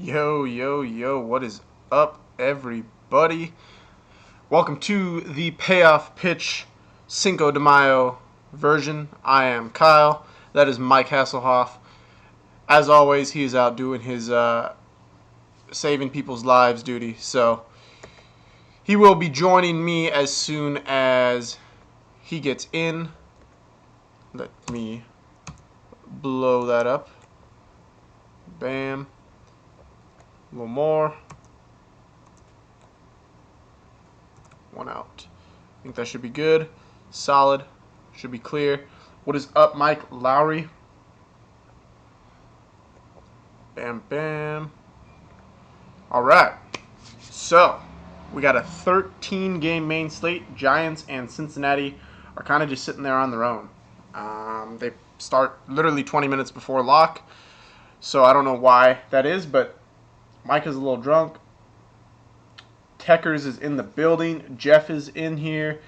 Yo, yo, yo, what is up, everybody? Welcome to the Payoff Pitch Cinco de Mayo version. I am Kyle. That is Mike Hasselhoff. As always, he is out doing his saving people's lives duty. So he will be joining me as soon as he gets in. Let me blow that up. Bam. A little more. One out. I think that should be good. Solid. Should be clear. What is up, Mike Lowry? Bam, bam. All right. So, we got a 13-game main slate. Giants and Cincinnati are kind of just sitting there on their own. They start literally 20 minutes before lock. So, I don't know why that is, but Mike is a little drunk. Techers is in the building. Jeff is in here.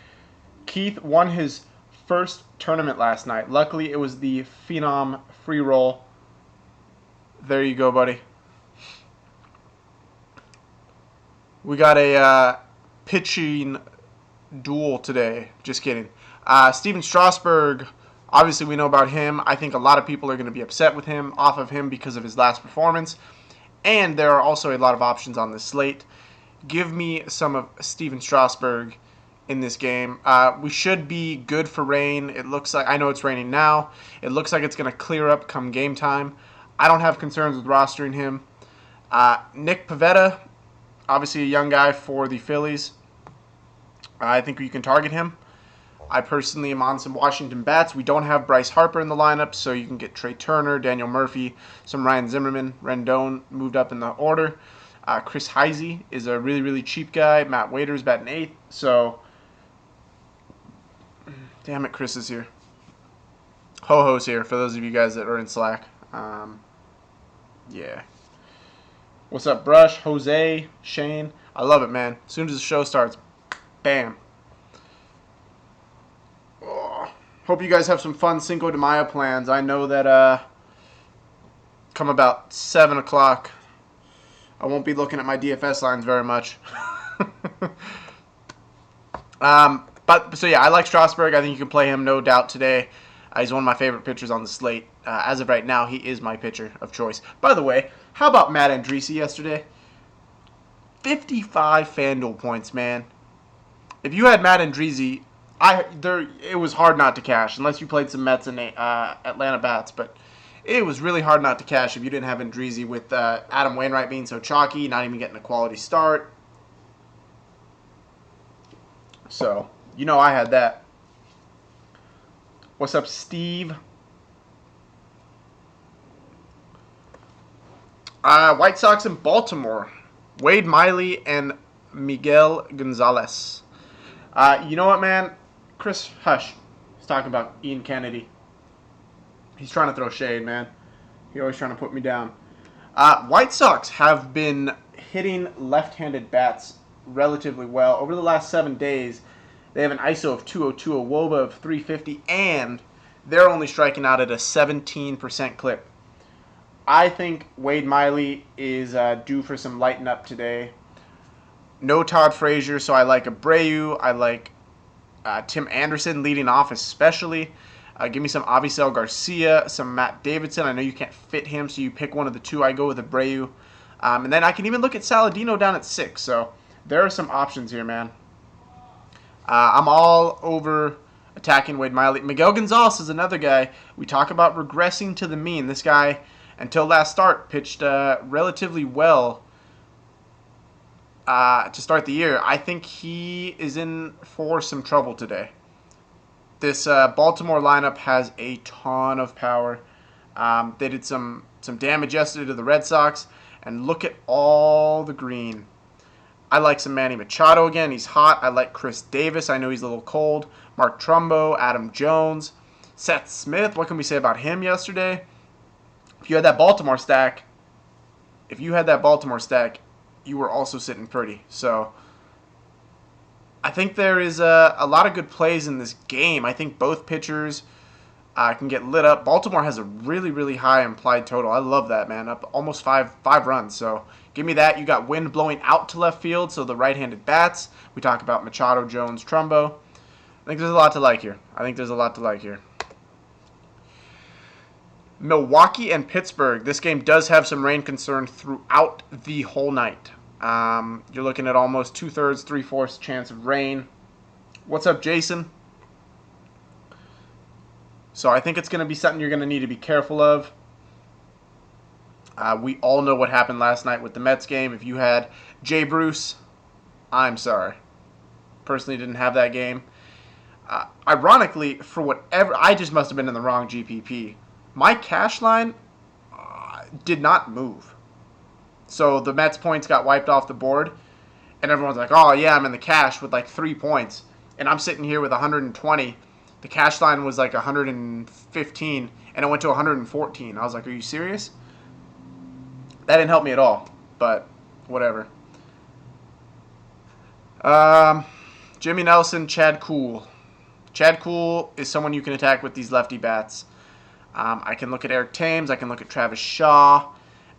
Keith won his first tournament last night. Luckily, it was the Phenom free roll. There you go, buddy. We got a pitching duel today. Just kidding. Steven Strasburg, obviously we know about him. I think a lot of people are going to be upset with him, off of him because of his last performance. And there are also a lot of options on this slate. Give me some of Steven Strasburg in this game. We should be good for rain. It looks like, I know it's raining now. It looks like it's going to clear up come game time. I don't have concerns with rostering him. Nick Pivetta, obviously a young guy for the Phillies. I think you can target him. I personally am on some Washington bats. We don't have Bryce Harper in the lineup, so you can get Trey Turner, Daniel Murphy, some Ryan Zimmerman. Rendon moved up in the order. Chris Heisey is a really, really cheap guy. Matt Waiters batting 8th. So, damn it, Chris is here. Ho-Ho's here for those of you guys that are in Slack. Yeah. What's up, Brush, Jose, Shane? I love it, man. As soon as the show starts, bam. Oh, hope you guys have some fun Cinco de Mayo plans. I know that come about 7 o'clock, I won't be looking at my DFS lines very much. So yeah, I like Strasburg. I think you can play him, no doubt, today. He's one of my favorite pitchers on the slate. As of right now, he is my pitcher of choice. By the way, how about Matt Andriese yesterday? 55 FanDuel points, man. If you had Matt Andriese, it was hard not to cash, unless you played some Mets and Atlanta bats, but it was really hard not to cash if you didn't have Andriese with Adam Wainwright being so chalky, not even getting a quality start. So, you know I had that. What's up, Steve? White Sox in Baltimore. Wade Miley and Miguel Gonzalez. You know what, man? Chris Hush. He's talking about Ian Kennedy. He's trying to throw shade, man. He's always trying to put me down. White Sox have been hitting left-handed bats relatively well. Over the last 7 days, they have an ISO of 202, a WOBA of 350, and they're only striking out at a 17% clip. I think Wade Miley is due for some lighten up today. No Todd Frazier, so I like Abreu. I like Tim Anderson leading off especially. Give me some Avisel Garcia, some Matt Davidson. I know you can't fit him, so you pick one of the two. I go with Abreu. And then I can even look at Saladino down at 6. So there are some options here, man. I'm all over attacking Wade Miley. Miguel Gonzalez is another guy. We talk about regressing to the mean. This guy, until last start, pitched relatively well to start the year. I think he is in for some trouble today. This Baltimore lineup has a ton of power. They did some damage yesterday to the Red Sox, and look at all the green. I like some Manny Machado again. He's hot. I like Chris Davis. I know he's a little cold. Mark Trumbo, Adam Jones, Seth Smith. What can we say about him yesterday? If you had that Baltimore stack, you were also sitting pretty. So I think there is a lot of good plays in this game. I think both pitchers Can get lit up. Baltimore has a really, really high implied total. I love that, man. Up almost five runs. So give me that. You got wind blowing out to left field, so the right-handed bats. We talk about Machado, Jones, Trumbo. I think there's a lot to like here. Milwaukee and Pittsburgh. This game does have some rain concern throughout the whole night. You're looking at almost 2/3, 3/4 chance of rain. What's up, Jason? So I think it's going to be something you're going to need to be careful of. We all know what happened last night with the Mets game. If you had Jay Bruce, I'm sorry. Personally didn't have that game. Ironically, for whatever, I just must have been in the wrong GPP. My cash line did not move. So the Mets points got wiped off the board. And everyone's like, oh, yeah, I'm in the cash with like 3 points. And I'm sitting here with 120. The cash line was like 115. And it went to 114. I was like, are you serious? That didn't help me at all. But whatever. Jimmy Nelson, Chad Kuhl. Chad Kuhl is someone you can attack with these lefty bats. I can look at Eric Thames. I can look at Travis Shaw.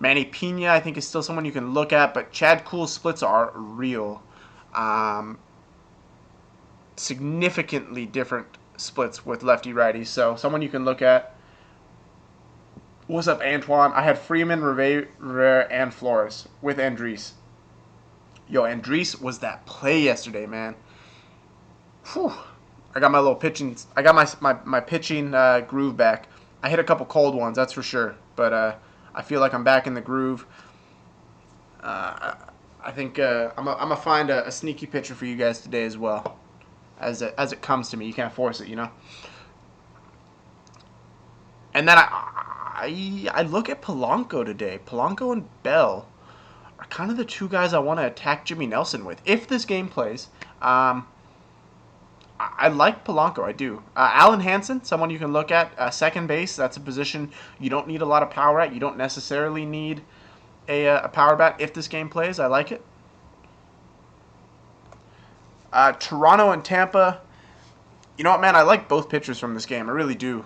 Manny Pena, I think, is still someone you can look at. But Chad Kuhl's splits are real. Significantly different splits with lefty-righties. So someone you can look at. What's up, Antoine? I had Freeman, Rivera, and Flores with Andres. Yo, Andres was that play yesterday, man. Whew. I got my little pitching. I got my pitching groove back. I hit a couple cold ones, that's for sure. But I feel like I'm back in the groove. I think I'm gonna find a sneaky pitcher for you guys today as well. As it comes to me, you can't force it, you know. And then I look at Polanco today. Polanco and Bell are kind of the two guys I want to attack Jimmy Nelson with if this game plays. I like Polanco, I do. Alan Hansen, someone you can look at. Second base, that's a position you don't need a lot of power at. You don't necessarily need a power bat if this game plays. I like it. Toronto and Tampa. You know what, man? I like both pitchers from this game. I really do.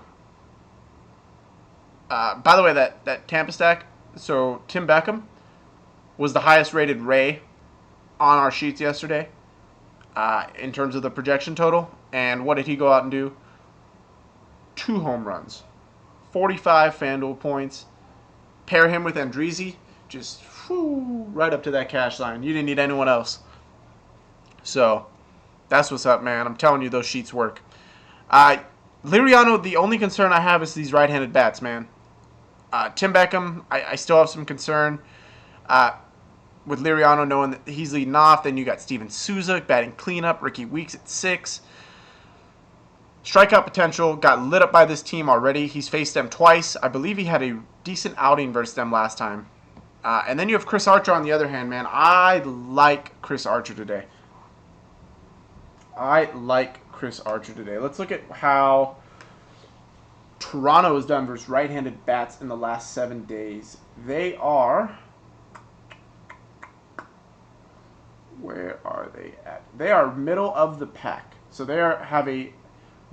By the way, that Tampa stack, so Tim Beckham was the highest rated Ray on our sheets yesterday in terms of the projection total. And what did he go out and do? 2 home runs. 45 FanDuel points. Pair him with Andresi, just right up to that cash line. You didn't need anyone else. So that's what's up, man. I'm telling you, those sheets work. Liriano, the only concern I have is these right-handed bats, man. Tim Beckham, I still have some concern with Liriano knowing that he's leading off. Then you got Steven Souza batting cleanup. Ricky Weeks at 6. Strikeout potential, got lit up by this team already. He's faced them twice. I believe he had a decent outing versus them last time. And then you have Chris Archer on the other hand, man. I like Chris Archer today. Let's look at how Toronto has done versus right-handed bats in the last 7 days. They are... Where are they at? They are middle of the pack. So they have a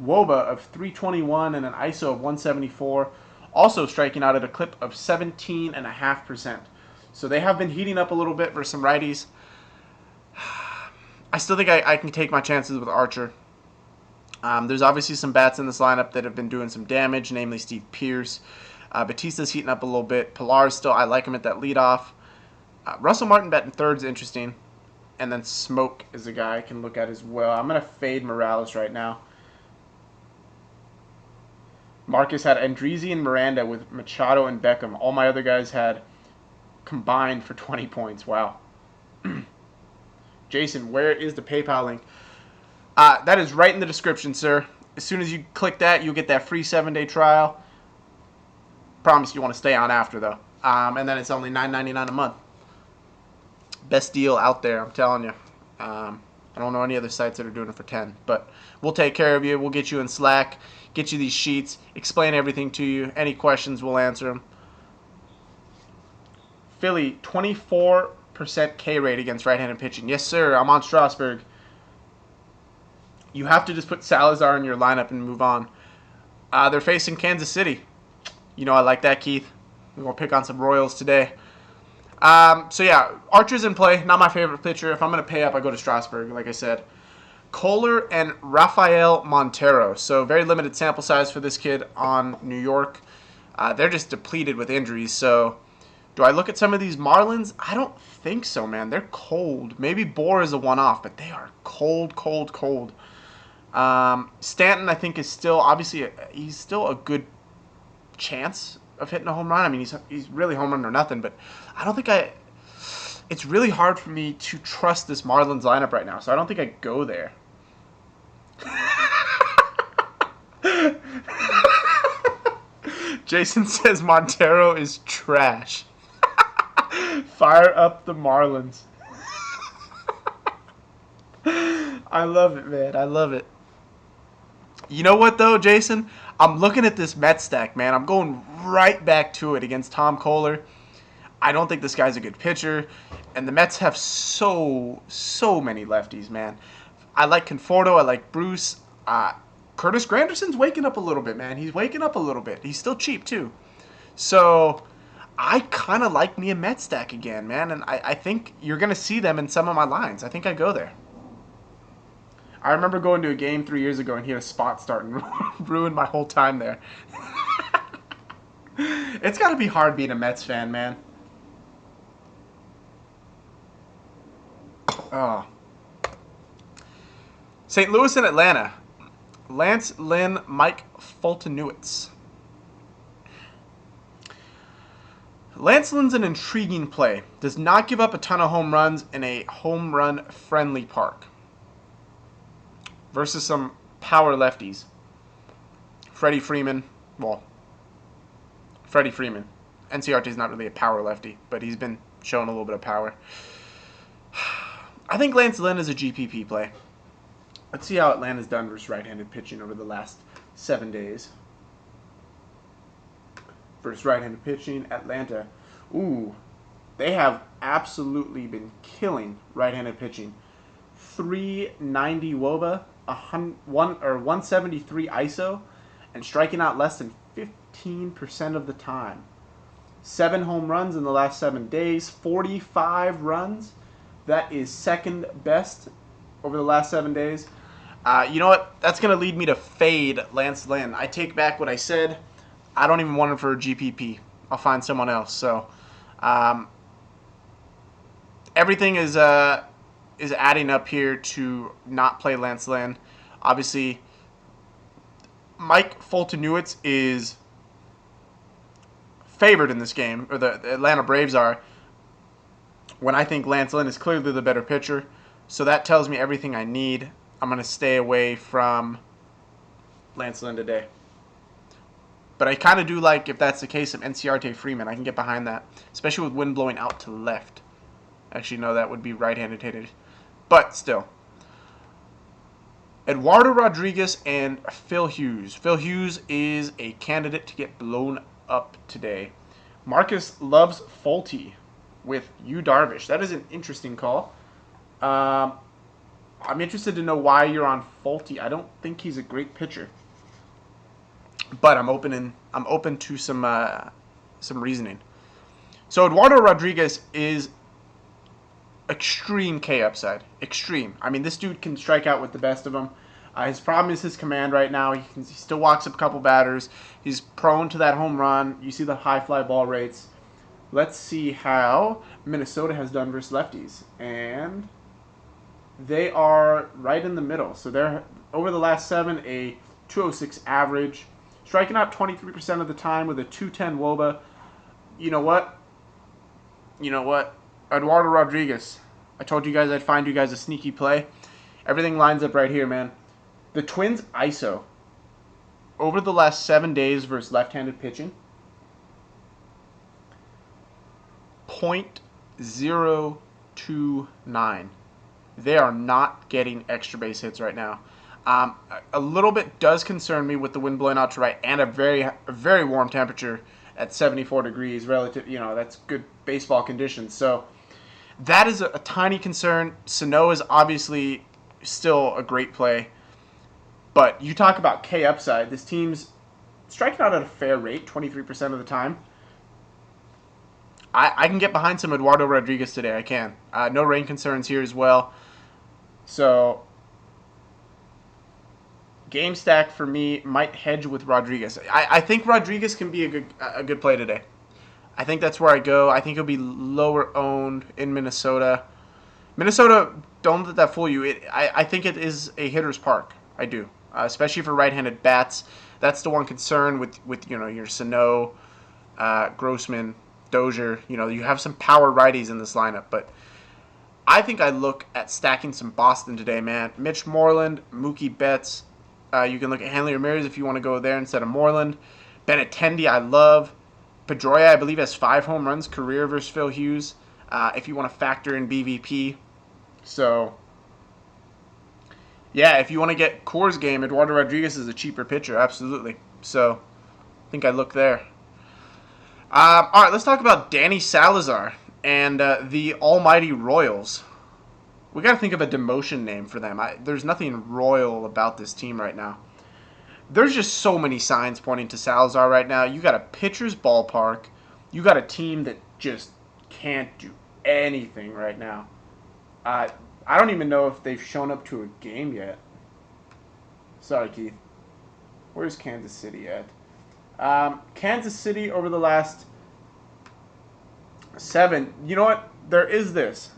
WOBA of 321 and an ISO of 174. Also striking out at a clip of 17.5%. So they have been heating up a little bit versus some righties. I still think I can take my chances with Archer. There's obviously some bats in this lineup that have been doing some damage, namely Steve Pearce. Batista's heating up a little bit. Pilar's still, I like him at that leadoff. Russell Martin batting third is interesting. And then Smoke is a guy I can look at as well. I'm going to fade Morales right now. Marcus had Andresi and Miranda with Machado and Beckham. All my other guys had combined for 20 points. Wow. Jason, where is the PayPal link? That is right in the description, sir. As soon as you click that, you'll get that free 7-day trial. Promise you want to stay on after, though. And then it's only $9.99 a month. Best deal out there, I'm telling you. I don't know any other sites that are doing it for 10. But we'll take care of you. We'll get you in Slack, get you these sheets, explain everything to you. Any questions, we'll answer them. Philly, 24% K rate against right-handed pitching. Yes, sir. I'm on Strasburg. You have to just put Salazar in your lineup and move on. They're facing Kansas City. You know I like that, Keith. We're going to pick on some Royals today. So yeah, Archer's in play. Not my favorite pitcher. If I'm going to pay up, I go to Strasburg, like I said. Kohler and Rafael Montero. So very limited sample size for this kid on New York. They're just depleted with injuries. So do I look at some of these Marlins? I don't think so, man. They're cold. Maybe Bohr is a one-off, but they are cold, cold, cold. Stanton, I think, is still, obviously, he's still a good chance of hitting a home run. I mean, he's really home run or nothing, but I don't think it's really hard for me to trust this Marlins lineup right now, so I don't think I go there. Jason says Montero is trash. Fire up the Marlins. I love it, man. I love it. You know what, though, Jason? I'm looking at this Mets stack, man. I'm going right back to it against Tom Kohler. I don't think this guy's a good pitcher. And the Mets have so many lefties, man. I like Conforto. I like Bruce. Curtis Granderson's waking up a little bit, man. He's waking up a little bit. He's still cheap, too. So I kind of like me a Mets stack again, man. And I think you're going to see them in some of my lines. I think I go there. I remember going to a game 3 years ago and he had a spot start and ruined my whole time there. It's got to be hard being a Mets fan, man. Oh. St. Louis and Atlanta. Lance Lynn, Mike Fultonewitz. Lance Lynn's an intriguing play. Does not give up a ton of home runs in a home run friendly park. Versus some power lefties. Freddie Freeman. NCRT's not really a power lefty, but he's been showing a little bit of power. I think Lance Lynn is a GPP play. Let's see how Atlanta's done versus right-handed pitching over the last 7 days. Versus right-handed pitching, Atlanta. Ooh, they have absolutely been killing right-handed pitching. 390 WOBA, 173 ISO, and striking out less than 15% of the time. 7 home runs in the last 7 days, 45 runs. That is second best over the last 7 days. You know what? That's going to lead me to fade Lance Lynn. I take back what I said. I don't even want him for a GPP. I'll find someone else. So everything is adding up here to not play Lance Lynn. Obviously, Mike Fultonewitz is favored in this game, or the Atlanta Braves are, when I think Lance Lynn is clearly the better pitcher. So that tells me everything I need. I'm going to stay away from Lance Lynn today. But I kind of do like, if that's the case, of NCRT Freeman. I can get behind that, especially with wind blowing out to left. Actually, no, that would be right-handed hitters. But still. Eduardo Rodriguez and Phil Hughes. Phil Hughes is a candidate to get blown up today. Marcus loves Folty with Yu Darvish. That is an interesting call. I'm interested to know why you're on Folty. I don't think he's a great pitcher, but I'm open to some reasoning. So Eduardo Rodriguez is extreme K upside. Extreme. I mean, this dude can strike out with the best of them. His problem is his command right now. He still walks up a couple batters. He's prone to that home run. You see the high fly ball rates. Let's see how Minnesota has done versus lefties. And they are right in the middle. So they're, over the last 7, a 206 average. Striking out 23% of the time with a 210 WOBA. You know what? Eduardo Rodriguez. I told you guys I'd find you guys a sneaky play. Everything lines up right here, man. The Twins ISO over the last 7 days versus left-handed pitching, 0.029. They are not getting extra base hits right now. A little bit does concern me with the wind blowing out to right and a very warm temperature at 74 degrees relative. That's good baseball conditions. So that is a tiny concern. Sano is obviously still a great play. But you talk about K upside. This team's striking out at a fair rate, 23% of the time. I can get behind some Eduardo Rodriguez today. I can. No rain concerns here as well. So game stack for me might hedge with Rodriguez. I think Rodriguez can be a good play today. I think that's where I go. I think he'll be lower owned in Minnesota. Minnesota, don't let that fool you. I think it is a hitter's park. I do, especially for right-handed bats. That's the one concern with your Sano, Grossman, Dozier. You have some power righties in this lineup, but I think I look at stacking some Boston today, man. Mitch Moreland, Mookie Betts. You can look at Hanley Ramirez if you want to go there instead of Moreland. Benintendi, I love. Pedroia, I believe, has 5 home runs career versus Phil Hughes. If you want to factor in BVP. So, yeah, if you want to get Coors game, Eduardo Rodriguez is a cheaper pitcher, absolutely. So, I think I look there. All right, let's talk about Danny Salazar and the Almighty Royals. We got to think of a demotion name for them. There's nothing royal about this team right now. There's just so many signs pointing to Salazar right now. You got a pitcher's ballpark. You got a team that just can't do anything right now. I don't even know if they've shown up to a game yet. Sorry, Keith. Where's Kansas City at? Kansas City over the last 7. You know what? There is this.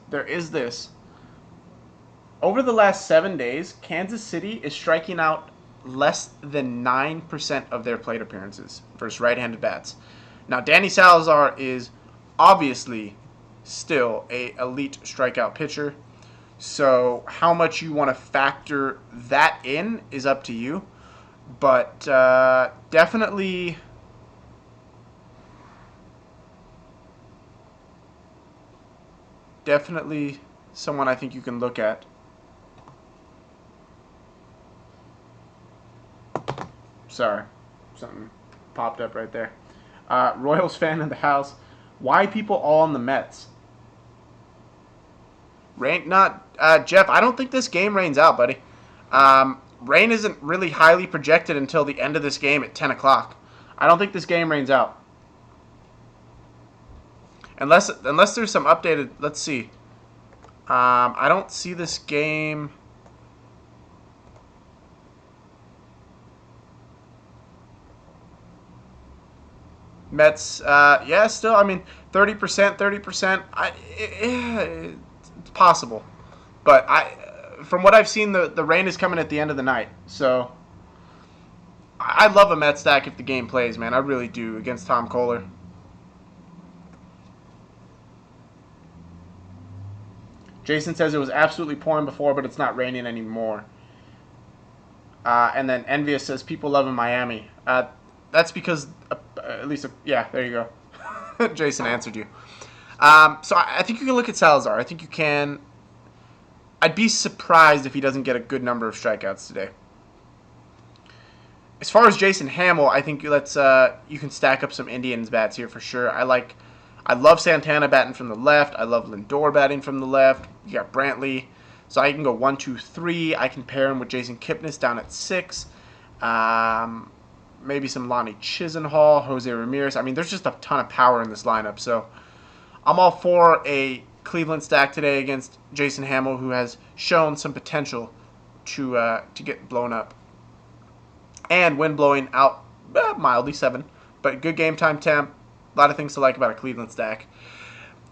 Over the last 7 days, Kansas City is striking out less than 9% of their plate appearances versus right-handed bats. Now, Danny Salazar is obviously still a elite strikeout pitcher. So how much you want to factor that in is up to you. But definitely someone I think you can look at. Sorry, something popped up right there. Royals fan in the house. Why people all on the Mets? Rain, not Jeff. I don't think this game rains out, buddy. Rain isn't really highly projected until the end of this game at 10 o'clock. I don't think this game rains out. Unless there's some updated. Let's see. I don't see this game. Mets, yeah, still. I mean, 30%, 30%. It's possible, but from what I've seen, the rain is coming at the end of the night. So I love a Mets stack if the game plays, man. I really do against Tom Kohler. Jason says it was absolutely pouring before, but it's not raining anymore. And then Envious says people love in Miami. That's because, at least, yeah, there you go. Jason answered you. So I think you can look at Salazar. I think you can. I'd be surprised if he doesn't get a good number of strikeouts today. As far as Jason Hamill, I think you can stack up some Indians bats here for sure. I love Santana batting from the left. I love Lindor batting from the left. You got Brantley. So I can go 1, 2, 3. I can pair him with Jason Kipnis down at 6. Maybe some Lonnie Chisenhall, Jose Ramirez. I mean, there's just a ton of power in this lineup. So I'm all for a Cleveland stack today against Jason Hamill, who has shown some potential to get blown up. And wind blowing out mildly 7. But good game time temp. A lot of things to like about a Cleveland stack.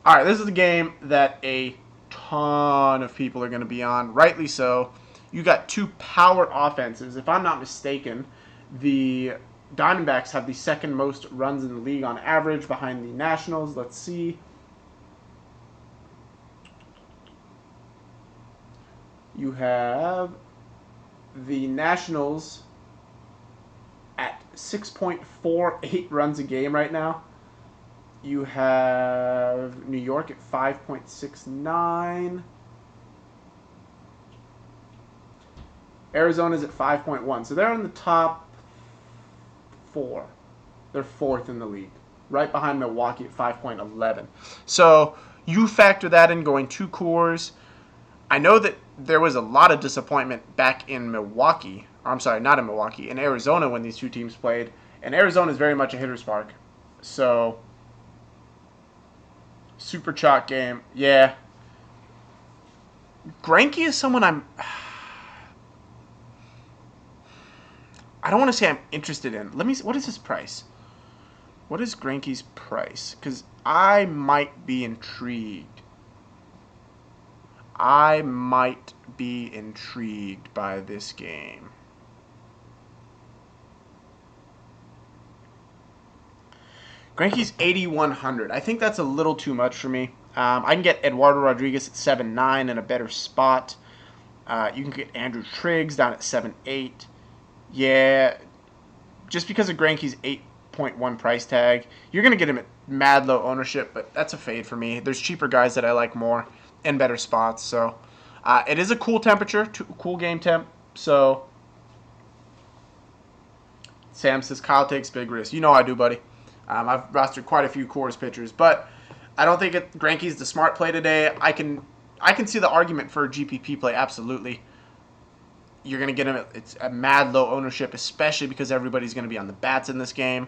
All right, this is a game that a ton of people are going to be on. Rightly so. You got 2 power offenses. If I'm not mistaken, the Diamondbacks have the second most runs in the league on average behind the Nationals. Let's see. You have the Nationals at 6.48 runs a game right now. You have New York at 5.69. Arizona's at 5.1. So they're in the top 4. They're 4th in the league. Right behind Milwaukee at 5.11. So you factor that in going 2 Coors. I know that there was a lot of disappointment back in Milwaukee. I'm sorry, not in Milwaukee. In Arizona when these two teams played. And Arizona is very much a hitter's park. So, super chalk game. Yeah. Greinke is someone I don't want to say I'm interested in. Let me see. What is his price? What is Greinke's price? Because I might be intrigued. I might be intrigued by this game. Greinke's 8,100. I think that's a little too much for me. I can get Eduardo Rodriguez at 7.9 in a better spot. You can get Andrew Triggs down at 7.8. Yeah, just because of Greinke's 8.1 price tag, you're going to get him at mad low ownership, but that's a fade for me. There's cheaper guys that I like more in better spots. So it is a cool temperature, cool game temp. So Sam says Kyle takes big risks. You know I do, buddy. I've rostered quite a few Coors pitchers, but I don't think Greinke's the smart play today. I can see the argument for a GPP play, absolutely. You're going to get him it's a mad low ownership, especially because everybody's going to be on the bats in this game.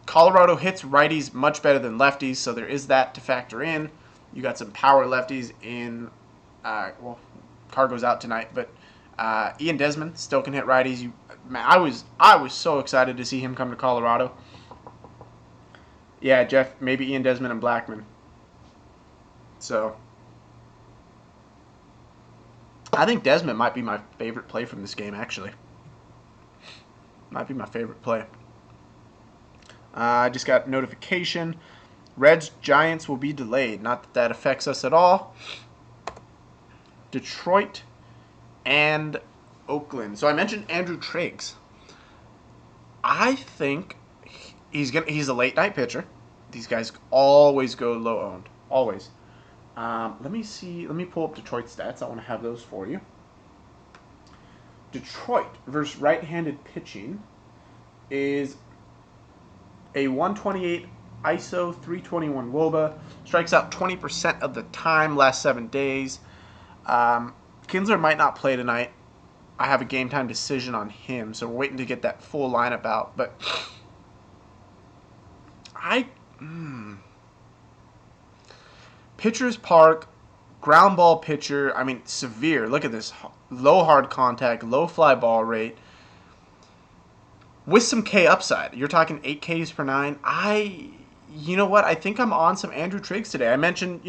Colorado hits righties much better than lefties, so there is that to factor in. You got some power lefties in, Cargo's out tonight, but Ian Desmond still can hit righties. Man, I was so excited to see him come to Colorado. Yeah, Jeff, maybe Ian Desmond and Blackman. So I think Desmond might be my favorite play from this game, actually. Might be my favorite play. I just got notification. Reds Giants will be delayed. Not that affects us at all. Detroit and Oakland. So I mentioned Andrew Triggs. I think he's a late night pitcher. These guys always go low owned. Always. Let me see. Let me pull up Detroit stats. I want to have those for you. Detroit versus right-handed pitching is a 128 ISO, 321 WOBA. Strikes out 20% of the time last 7 days. Kinsler might not play tonight. I have a game time decision on him, so we're waiting to get that full lineup out. But Pitcher's Park, ground ball pitcher. I mean, severe. Look at this. Low hard contact, low fly ball rate. With some K upside. You're talking 8 Ks per 9. You know what? I think I'm on some Andrew Triggs today. I mentioned,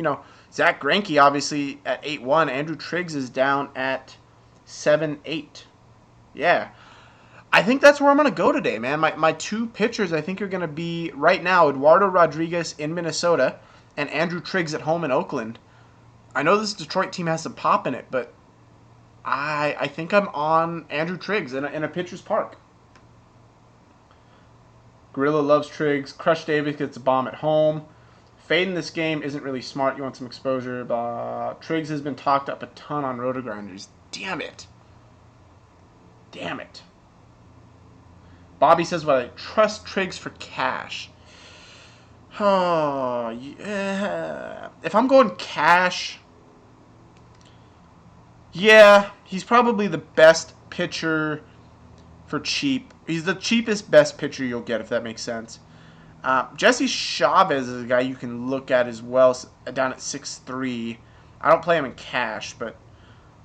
Zach Greinke obviously at 8.1. Andrew Triggs is down at 7.8. Yeah. I think that's where I'm going to go today, man. My two pitchers I think are going to be, right now, Eduardo Rodriguez in Minnesota and Andrew Triggs at home in Oakland. I know this Detroit team has some pop in it, but I think I'm on Andrew Triggs in a pitcher's park. Gorilla loves Triggs. Crush Davis gets a bomb at home. Fade in this game isn't really smart. You want some exposure. But Triggs has been talked up a ton on Rotogrinders. Damn it. Damn it. Bobby says, well, I trust Triggs for cash. Oh, yeah. If I'm going cash, yeah, he's probably the best pitcher for cheap. He's the cheapest, best pitcher you'll get, if that makes sense. Jesse Chavez is a guy you can look at as well, down at 6.3. I don't play him in cash, but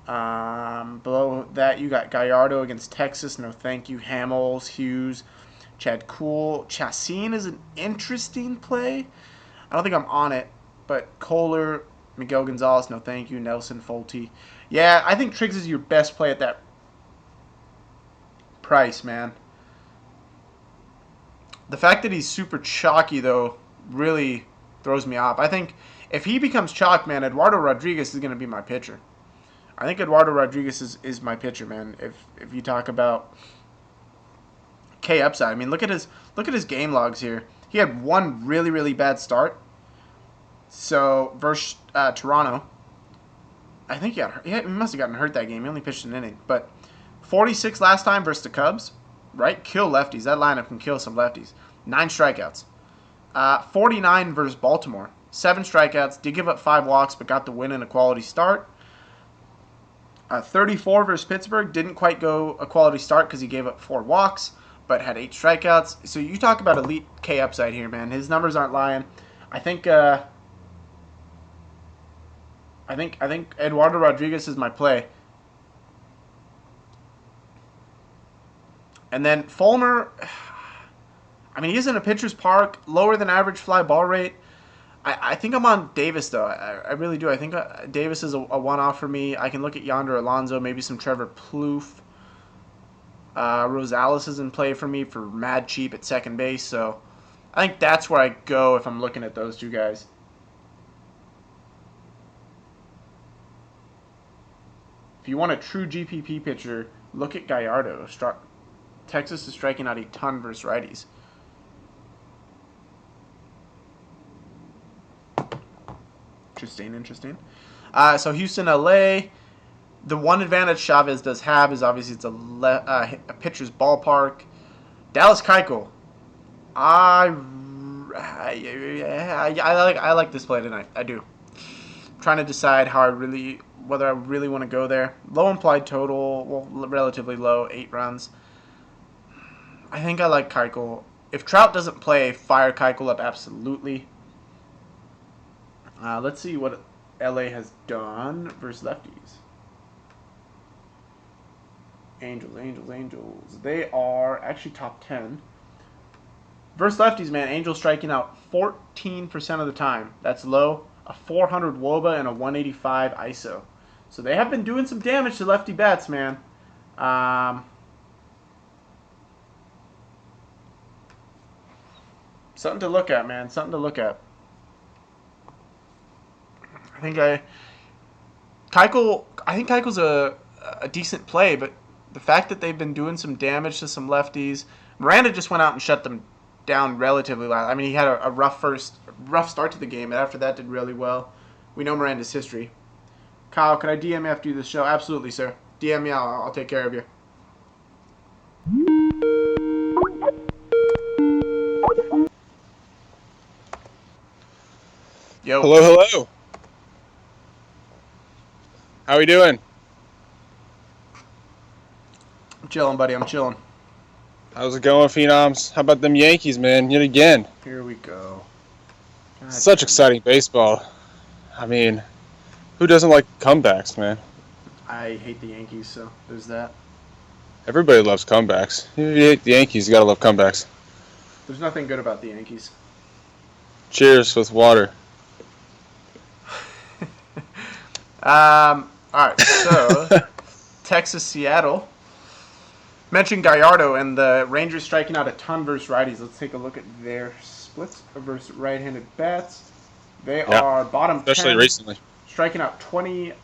below that you got Gallardo against Texas. No thank you. Hamels, Hughes, Chad Kuhl. Chassin is an interesting play. I don't think I'm on it, but Kohler, Miguel Gonzalez, no thank you. Nelson, Folty. Yeah, I think Triggs is your best play at that price, man. The fact that he's super chalky, though, really throws me off. I think if he becomes chalk, man, Eduardo Rodriguez is going to be my pitcher. I think Eduardo Rodriguez is my pitcher, man. If you talk about K upside, I mean, look at his game logs here. He had one really, really bad start. So versus Toronto, I think he got hurt. He must have gotten hurt that game. He only pitched an inning, but 46 last time versus the Cubs. Right? Kill lefties. That lineup can kill some lefties. 9 strikeouts. 49 versus Baltimore. 7 strikeouts. Did give up 5 walks, but got the win in a quality start. 34 versus Pittsburgh. Didn't quite go a quality start because he gave up 4 walks, but had 8 strikeouts. So you talk about elite K upside here, man. His numbers aren't lying. I think Eduardo Rodriguez is my play. And then Fulmer, I mean, he's in a pitcher's park, lower than average fly ball rate. I think I'm on Davis, though. I really do. I think Davis is a one-off for me. I can look at Yonder Alonso, maybe some Trevor Plouffe. Rosales is in play for me for mad cheap at second base. So I think that's where I go if I'm looking at those two guys. If you want a true GPP pitcher, look at Gallardo. Texas is striking out a ton versus righties. Interesting. So Houston, LA. The one advantage Chavez does have is obviously it's a pitcher's ballpark. Dallas Keuchel. I like this play tonight. I do. I'm trying to decide whether I really want to go there. Low implied total, well, relatively low, 8 runs. I think I like Keuchel. If Trout doesn't play, fire Keuchel up absolutely. Let's see what LA has done versus lefties. Angels. They are actually top 10. Versus lefties, man, Angels striking out 14% of the time. That's low. A 400 WOBA and a 185 ISO. So they have been doing some damage to lefty bats, man. Something to look at, man. Something to look at. I think Keuchel's a decent play, but the fact that they've been doing some damage to some lefties, Miranda just went out and shut them down relatively loud. I mean, he had a rough start to the game, and after that did really well. We know Miranda's history. Kyle, can I DM you after this show? Absolutely, sir. DM me, I'll take care of you. Yo. Hello. How we doing? I'm chilling, buddy. I'm chilling. How's it going, Phenoms? How about them Yankees, man? Yet again. Here we go. Such exciting baseball. I mean, who doesn't like comebacks, man? I hate the Yankees, so there's that. Everybody loves comebacks. If you hate the Yankees, you gotta love comebacks. There's nothing good about the Yankees. Cheers with water. All right, so Texas, Seattle. Mentioned Gallardo and the Rangers striking out a ton versus righties. Let's take a look at their splits versus right-handed bats. They are bottom 10. Especially recently. Striking out 35%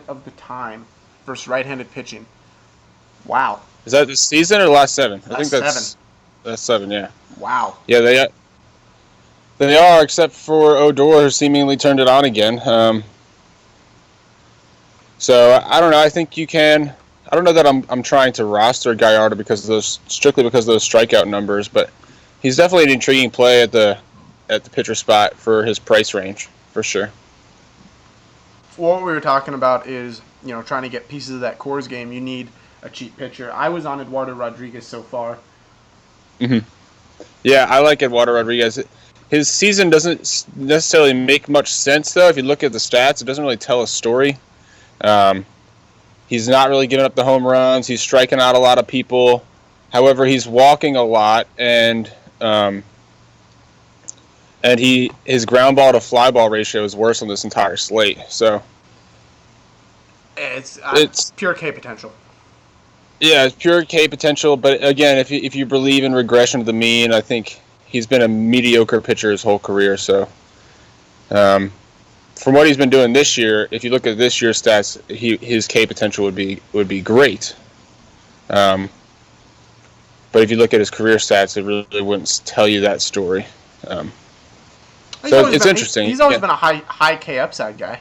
of the time versus right-handed pitching. Wow. Is that this season or last 7? I think that's 7, yeah. Wow. Yeah, they are, except for Odor, who seemingly turned it on again. So I don't know. I think you can. I don't know that I'm trying to roster Gallardo strictly because of those strikeout numbers, but he's definitely an intriguing play at the pitcher spot for his price range for sure. What we were talking about is trying to get pieces of that Coors game. You need a cheap pitcher. I was on Eduardo Rodriguez so far. Mm-hmm. Yeah, I like Eduardo Rodriguez. His season doesn't necessarily make much sense, though. If you look at the stats, it doesn't really tell a story. He's not really giving up the home runs. He's striking out a lot of people. However, he's walking a lot, and his ground ball to fly ball ratio is worse on this entire slate. So it's pure K potential. Yeah, it's pure K potential. But again, if you believe in regression to the mean, I think he's been a mediocre pitcher his whole career. So, from what he's been doing this year, if you look at this year's stats, his K potential would be great. But if you look at his career stats, it really wouldn't tell you that story. So it's interesting. He's always been a high K upside guy.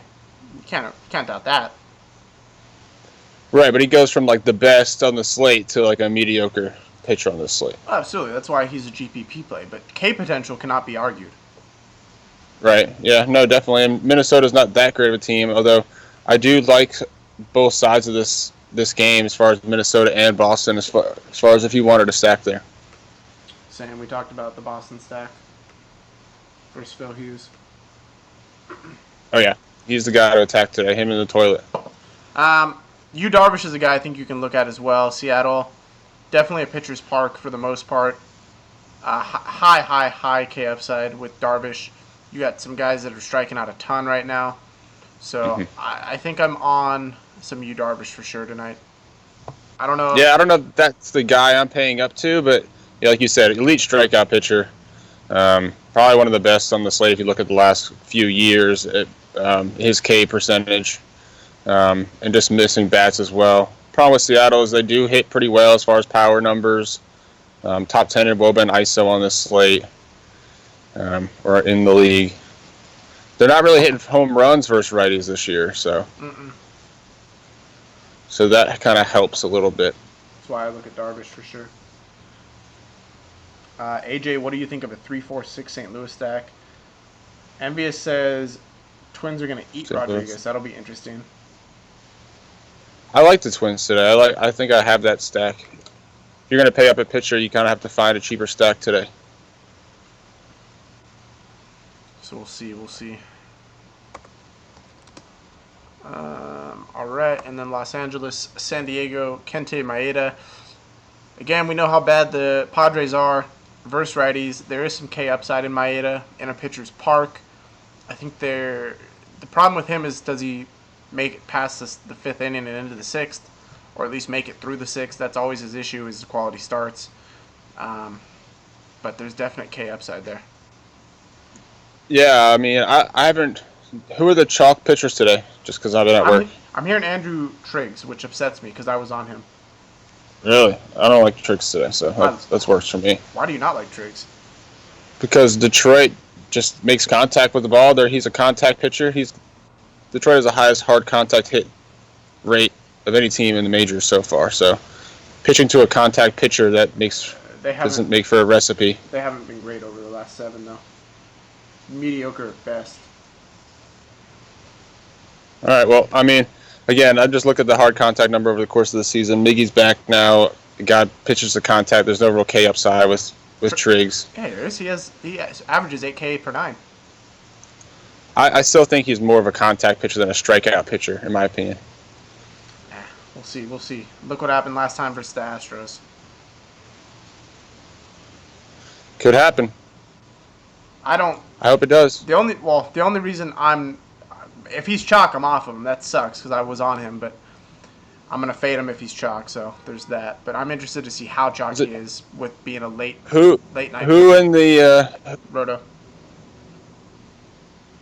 You can't doubt that. Right, but he goes from like the best on the slate to like a mediocre pitcher on the slate. Absolutely, that's why he's a GPP play. But K potential cannot be argued. Right. Yeah. No. Definitely. And Minnesota's not that great of a team, although I do like both sides of this this game as far as Minnesota and Boston, as far as if you wanted to stack there. Sam, we talked about the Boston stack versus Phil Hughes. Oh yeah, he's the guy to attack today. Him in the toilet. Yu Darvish is a guy I think you can look at as well. Seattle, definitely a pitcher's park for the most part. High K upside with Darvish. You got some guys that are striking out a ton right now. So I think I'm on some Yu Darvish for sure tonight. I don't know. Yeah, I don't know if that's the guy I'm paying up to, but yeah, like you said, elite strikeout pitcher. Probably one of the best on the slate if you look at the last few years. His K percentage. And just missing bats as well. Problem with Seattle is they do hit pretty well as far as power numbers. Top 10 in WOBA and ISO on this slate, or in the league. They're not really hitting home runs versus righties this year, so so that kind of helps a little bit. That's why I look at Darvish for sure. AJ, what do you think of a 3-4-6 St. Louis stack? Envious says Twins are going to eat Rodriguez. That'll be interesting. I like the Twins today. I think I have that stack. If you're going to pay up a pitcher, you kind of have to find a cheaper stack today. So we'll see. All right, and then Los Angeles, San Diego, Kente Maeda. Again, we know how bad the Padres are versus righties. There is some K upside in Maeda in a pitcher's park. I think the problem with him is, does he make it past the fifth inning and into the sixth, or at least make it through the sixth? That's always his issue, is the quality starts. But there's definite K upside there. Yeah, I mean, I haven't. Who are the chalk pitchers today? Just because I've been at work. I'm hearing Andrew Triggs, which upsets me because I was on him. Really? I don't like Triggs today, so that's worse for me. Why do you not like Triggs? Because Detroit just makes contact with the ball. He's a contact pitcher. Detroit has the highest hard contact hit rate of any team in the majors so far. So pitching to a contact pitcher that doesn't make for a recipe. They haven't been great over the last 7 though. Mediocre at best. All right. Well, I mean, again, I just look at the hard contact number over the course of the season. Miggy's back now. The guy pitches the contact. There's no real K upside with Triggs. Yeah, there is. He averages 8K per 9. I still think he's more of a contact pitcher than a strikeout pitcher, in my opinion. We'll see. Look what happened last time versus the Astros. Could happen. I hope it does. The only reason if he's chalk, I'm off him. That sucks because I was on him, but I'm gonna fade him if he's chalk. So there's that. But I'm interested to see how chalky he is with being a late night. Who in the Roto?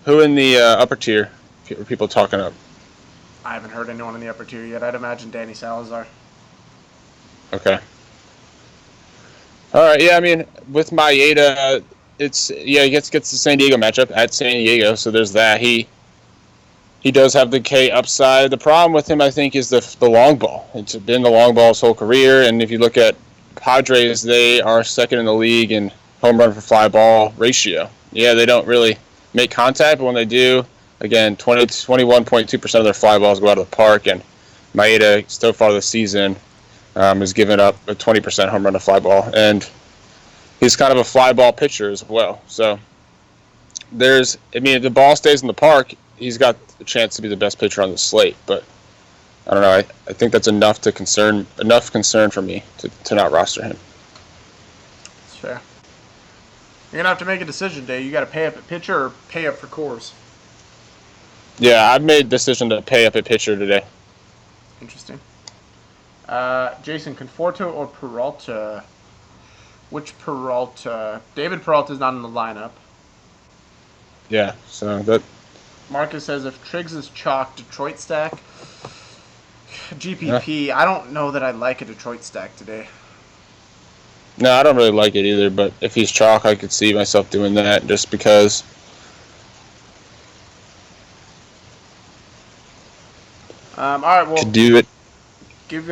Who in the upper tier are people talking up? I haven't heard anyone in the upper tier yet. I'd imagine Danny Salazar. Okay. All right. Yeah, I mean, with Maeda, he gets the San Diego matchup at San Diego, so there's that. He does have the K upside. The problem with him, I think, is the long ball. It's been the long ball his whole career, and if you look at Padres, they are second in the league in home run for fly ball ratio. Yeah, they don't really make contact, but when they do, again, 21.2% of their fly balls go out of the park, and Maeda, so far this season, has given up a 20% home run to fly ball, and he's kind of a fly ball pitcher as well. So if the ball stays in the park, he's got a chance to be the best pitcher on the slate, but I don't know. I think that's enough concern for me to not roster him. That's fair. You're going to have to make a decision, Dave. You got to pay up at pitcher or pay up for cores. Yeah, I've made a decision to pay up at pitcher today. Interesting. Jason, Conforto or Peralta? Which Peralta? David Peralta is not in the lineup. Yeah, so that... Marcus says if Triggs is chalk, Detroit stack. GPP, I don't know that I like a Detroit stack today. No, I don't really like it either, but if he's chalk, I could see myself doing that just because. All right, well, could do it. Give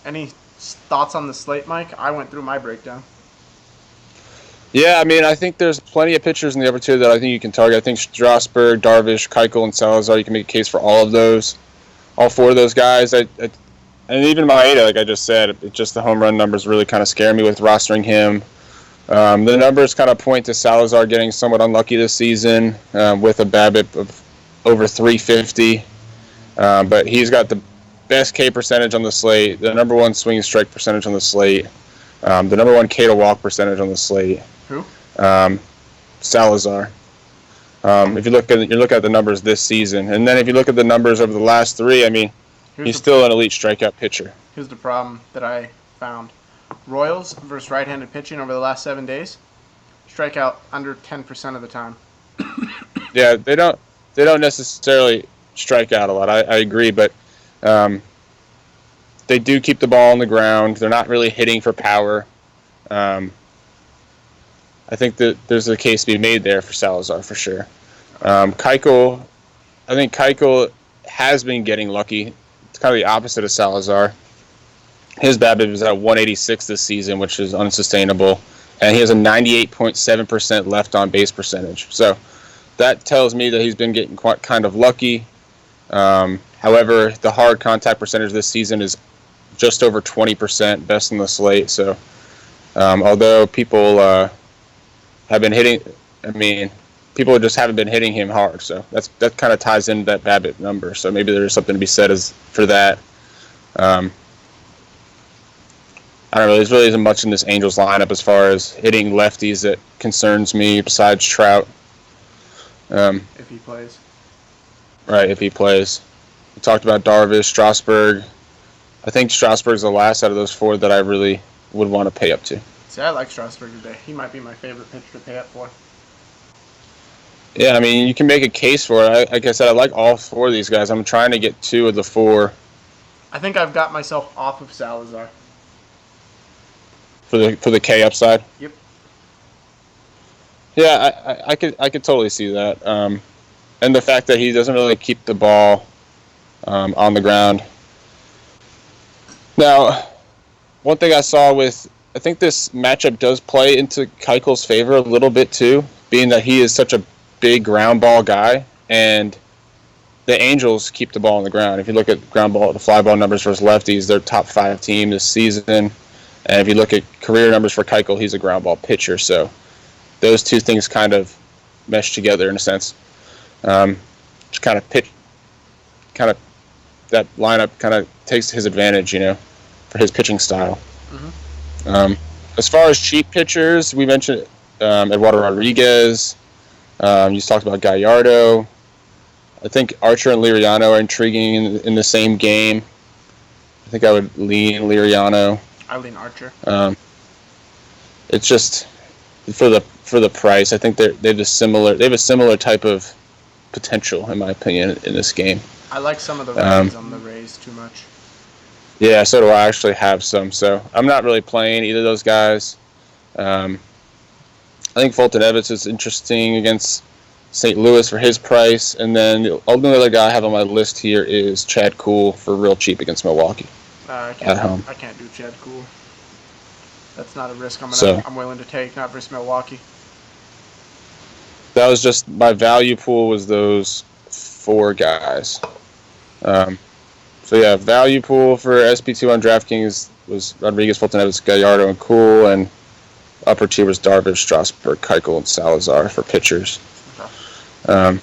any thoughts on the slate, Mike? I went through my breakdown. Yeah, I mean, I think there's plenty of pitchers in the upper tier that I think you can target. I think Strasburg, Darvish, Keuchel, and Salazar, you can make a case for all of those. all four of those guys. And even Maeda, like I just said, just the home run numbers really kind of scare me with rostering him. The numbers kind of point to Salazar getting somewhat unlucky this season with a BABIP of over 350. But he's got the best K percentage on the slate, the number one swing strike percentage on the slate, the number one K to walk percentage on the slate. Who? Salazar. If you look at the numbers this season, and then if you look at the numbers over the last three, I mean, he's still an elite strikeout pitcher. Here's the problem that I found. Royals versus right-handed pitching over the last 7 days, strike out under 10% of the time. Yeah, they don't necessarily strike out a lot. I agree, but they do keep the ball on the ground. They're not really hitting for power. I think that there's a case to be made there for Salazar for sure. Keuchel, I think Keuchel has been getting lucky. It's kind of the opposite of Salazar. His BABIP is at 186 this season, which is unsustainable, and he has a 98.7% left on base percentage. So that tells me that he's been getting quite kind of lucky. However, the hard contact percentage this season is just over 20%, best in the slate. So although people have been hitting, I mean, people just haven't been hitting him hard. So that kind of ties into that BABIP number. So maybe there's something to be said for that. I don't know. There really isn't much in this Angels lineup as far as hitting lefties that concerns me besides Trout. If he plays. Right, if he plays. We talked about Darvish, Strasburg. I think Strasburg's the last out of those four that I really would want to pay up to. See, I like Strasburg today. He might be my favorite pitcher to pay up for. Yeah, I mean, you can make a case for it. Like I said, I like all four of these guys. I'm trying to get two of the four. I think I've got myself off of Salazar. For the K upside? Yep. Yeah, I could totally see that. And the fact that he doesn't really keep the ball on the ground. Now, one thing I saw I think this matchup does play into Keuchel's favor a little bit too, being that he is such a big ground ball guy, and the Angels keep the ball on the ground. If you look at the fly ball numbers versus lefties, they're top 5 team this season. And if you look at career numbers for Keuchel, he's a ground ball pitcher. So those two things kind of mesh together in a sense. Just kind of that lineup kind of takes his advantage, for his pitching style. Mm-hmm. As far as cheap pitchers, we mentioned Eduardo Rodriguez. You just talked about Gallardo. I think Archer and Liriano are intriguing in the same game. I think I would lean Liriano. I lean Archer. It's just for the price. I think they have a similar type of potential, in my opinion, in this game. I like some of the Rays on the Rays too much. Yeah, so do I actually have some. So I'm not really playing either of those guys. I think Fulton Evans is interesting against St. Louis for his price. And then the only other guy I have on my list here is Chad Kuhl for real cheap against Milwaukee. At home. I can't do Chad Kuhl. That's not a risk I'm willing to take, not versus Milwaukee. That was just my value pool was those 4 guys. So yeah, value pool for SP2 on DraftKings was Rodriguez, Fulton Evans, Gallardo, and Kuhl, and upper tier was Darvish, Strasburg, Keuchel, and Salazar for pitchers. Okay.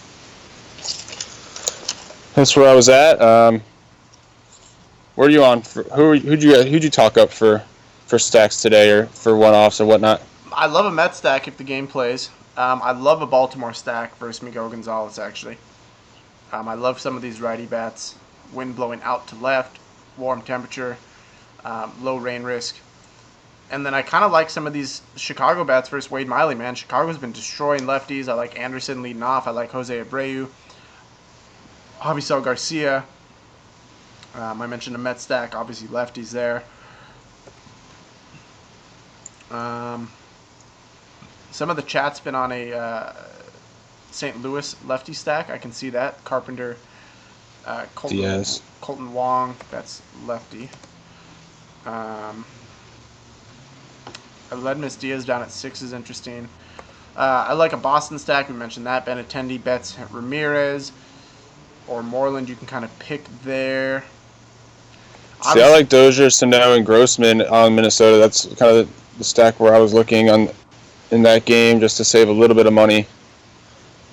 That's where I was at. Where are you on? Who'd you talk up for stacks today, or for one-offs or whatnot? I love a Met stack if the game plays. I love a Baltimore stack versus Miguel Gonzalez, actually. I love some of these righty bats. Wind blowing out to left, warm temperature, low rain risk. And then I kind of like some of these Chicago bats versus Wade Miley, man. Chicago's been destroying lefties. I like Anderson leading off. I like Jose Abreu. Javisel Garcia. I mentioned a Met stack, obviously lefties there. Some of the chat's been on a St. Louis lefty stack. I can see that. Carpenter, Colton Wong, that's lefty. Aledmus Diaz down at 6 is interesting. I like a Boston stack. We mentioned that. Benintendi, Betts, Ramirez. or Moreland you can kind of pick there. See, I Obviously, like Dozier, Sano, and Grossman on Minnesota. That's kind of the stack where I was looking on in that game just to save a little bit of money.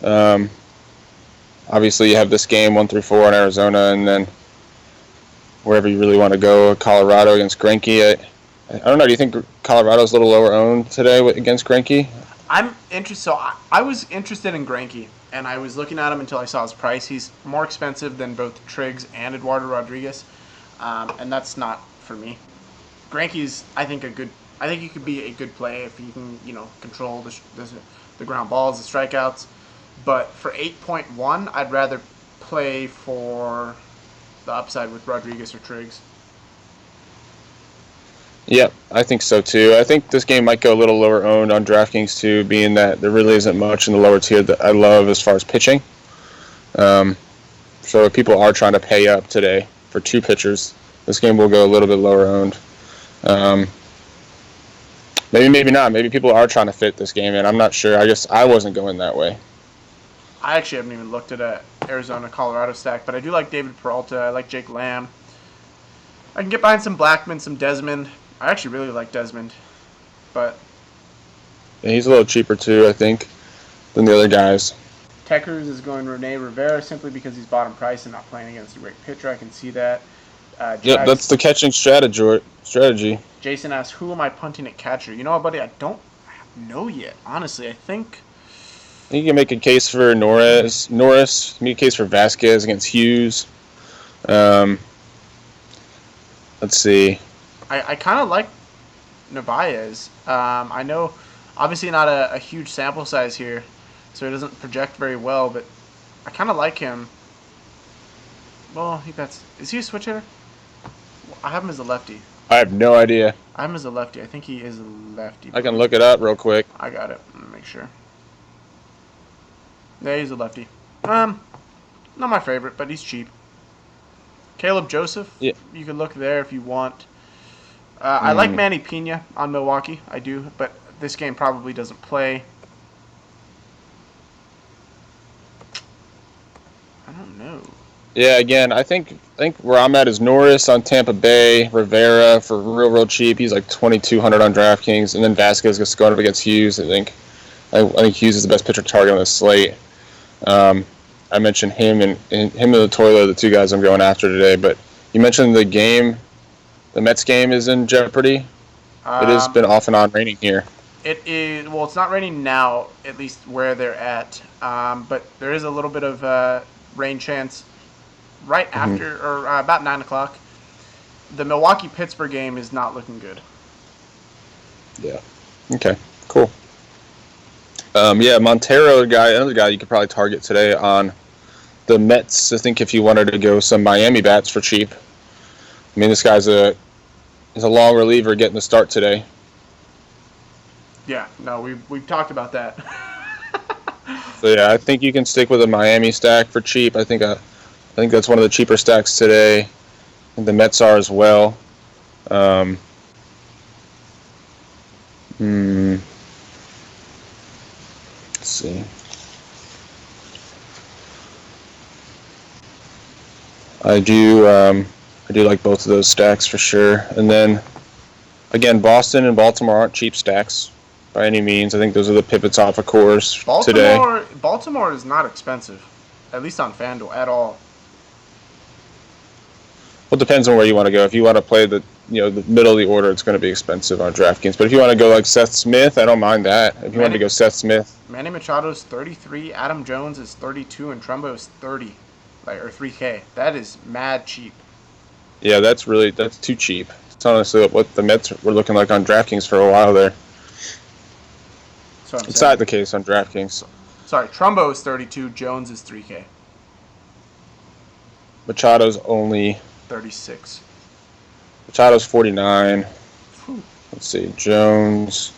Um, Obviously, you have this game 1-4 in Arizona, and then wherever you really want to go, Colorado against Greinke. I don't know. Do you think Colorado's a little lower owned today against Greinke? I'm interested. So I was interested in Greinke, and I was looking at him until I saw his price. He's more expensive than both Triggs and Eduardo Rodriguez, and that's not for me. Greinke's, I think, a good. I think he could be a good play if he can, control the ground balls, the strikeouts. But for 8.1, I'd rather play for the upside with Rodriguez or Triggs. Yep, I think so too. I think this game might go a little lower owned on DraftKings too, being that there really isn't much in the lower tier that I love as far as pitching. So if people are trying to pay up today for two pitchers, this game will go a little bit lower owned. Maybe not. Maybe people are trying to fit this game in. I'm not sure. I guess I wasn't going that way. I actually haven't even looked at a Arizona-Colorado stack, but I do like David Peralta. I like Jake Lamb. I can get behind some Blackman, some Desmond. I actually really like Desmond, but And he's a little cheaper too, I think, than the other guys. Techers is going Rene Rivera simply because he's bottom price and not playing against a great pitcher. I can see that. Yep, that's the catching strategy. Jason asks, who am I punting at catcher? You know what, buddy? I don't know yet. Honestly, I think You can make a case for Norris. Make a case for Vasquez against Hughes. Let's see. I kind of like Narvaez. I know, obviously not a huge sample size here, so he doesn't project very well, but I kind of like him. Well, he bets. Is he a switch hitter? I have him as a lefty. I have no idea. I have him as a lefty. I think he is a lefty. I can look it up real quick. I got it. Let me make sure. Yeah, he's a lefty. Not my favorite, but he's cheap. Caleb Joseph. Yeah. You can look there if you want. I like Manny Pena on Milwaukee. I do, but this game probably doesn't play. I don't know. Yeah, again, I think where I'm at is Norris on Tampa Bay, Rivera for real cheap. He's like 2,200 on DraftKings, and then Vasquez gets going up against Hughes. I think Hughes is the best pitcher target on the slate. I mentioned him and the Toilet, the two guys I'm going after today. But you mentioned the game, the Mets game is in jeopardy. It has been off and on raining here. It is. Well, it's not raining now, at least where they're at. But there is a little bit of rain chance right after or about 9 o'clock. The Milwaukee-Pittsburgh game is not looking good. Yeah. Okay. Cool. Montero, another guy you could probably target today on the Mets. I think if you wanted to go some Miami bats for cheap. I mean, this guy's a long reliever getting the start today. Yeah. No, we've talked about that. So yeah, I think you can stick with a Miami stack for cheap. I think that's one of the cheaper stacks today. And the Mets are as well. Let's see. I do like both of those stacks for sure. And then again, Boston and Baltimore aren't cheap stacks by any means. I think those are the pivots off a course today. Baltimore is not expensive, at least on FanDuel at all. Well, it depends on where you want to go. If you want to play the middle of the order, it's going to be expensive on DraftKings. But if you want to go like Seth Smith, I don't mind that. If you want to go Seth Smith, Manny Machado's 33, Adam Jones is 32, and Trumbo is 30, or 3K. That is mad cheap. Yeah, that's too cheap. It's honestly what the Mets were looking like on DraftKings for a while there. It's not the case on DraftKings. Sorry, Trumbo is 32, Jones is 3K. Machado's only 36. Machado's 49. Whew. Let's see, Jones.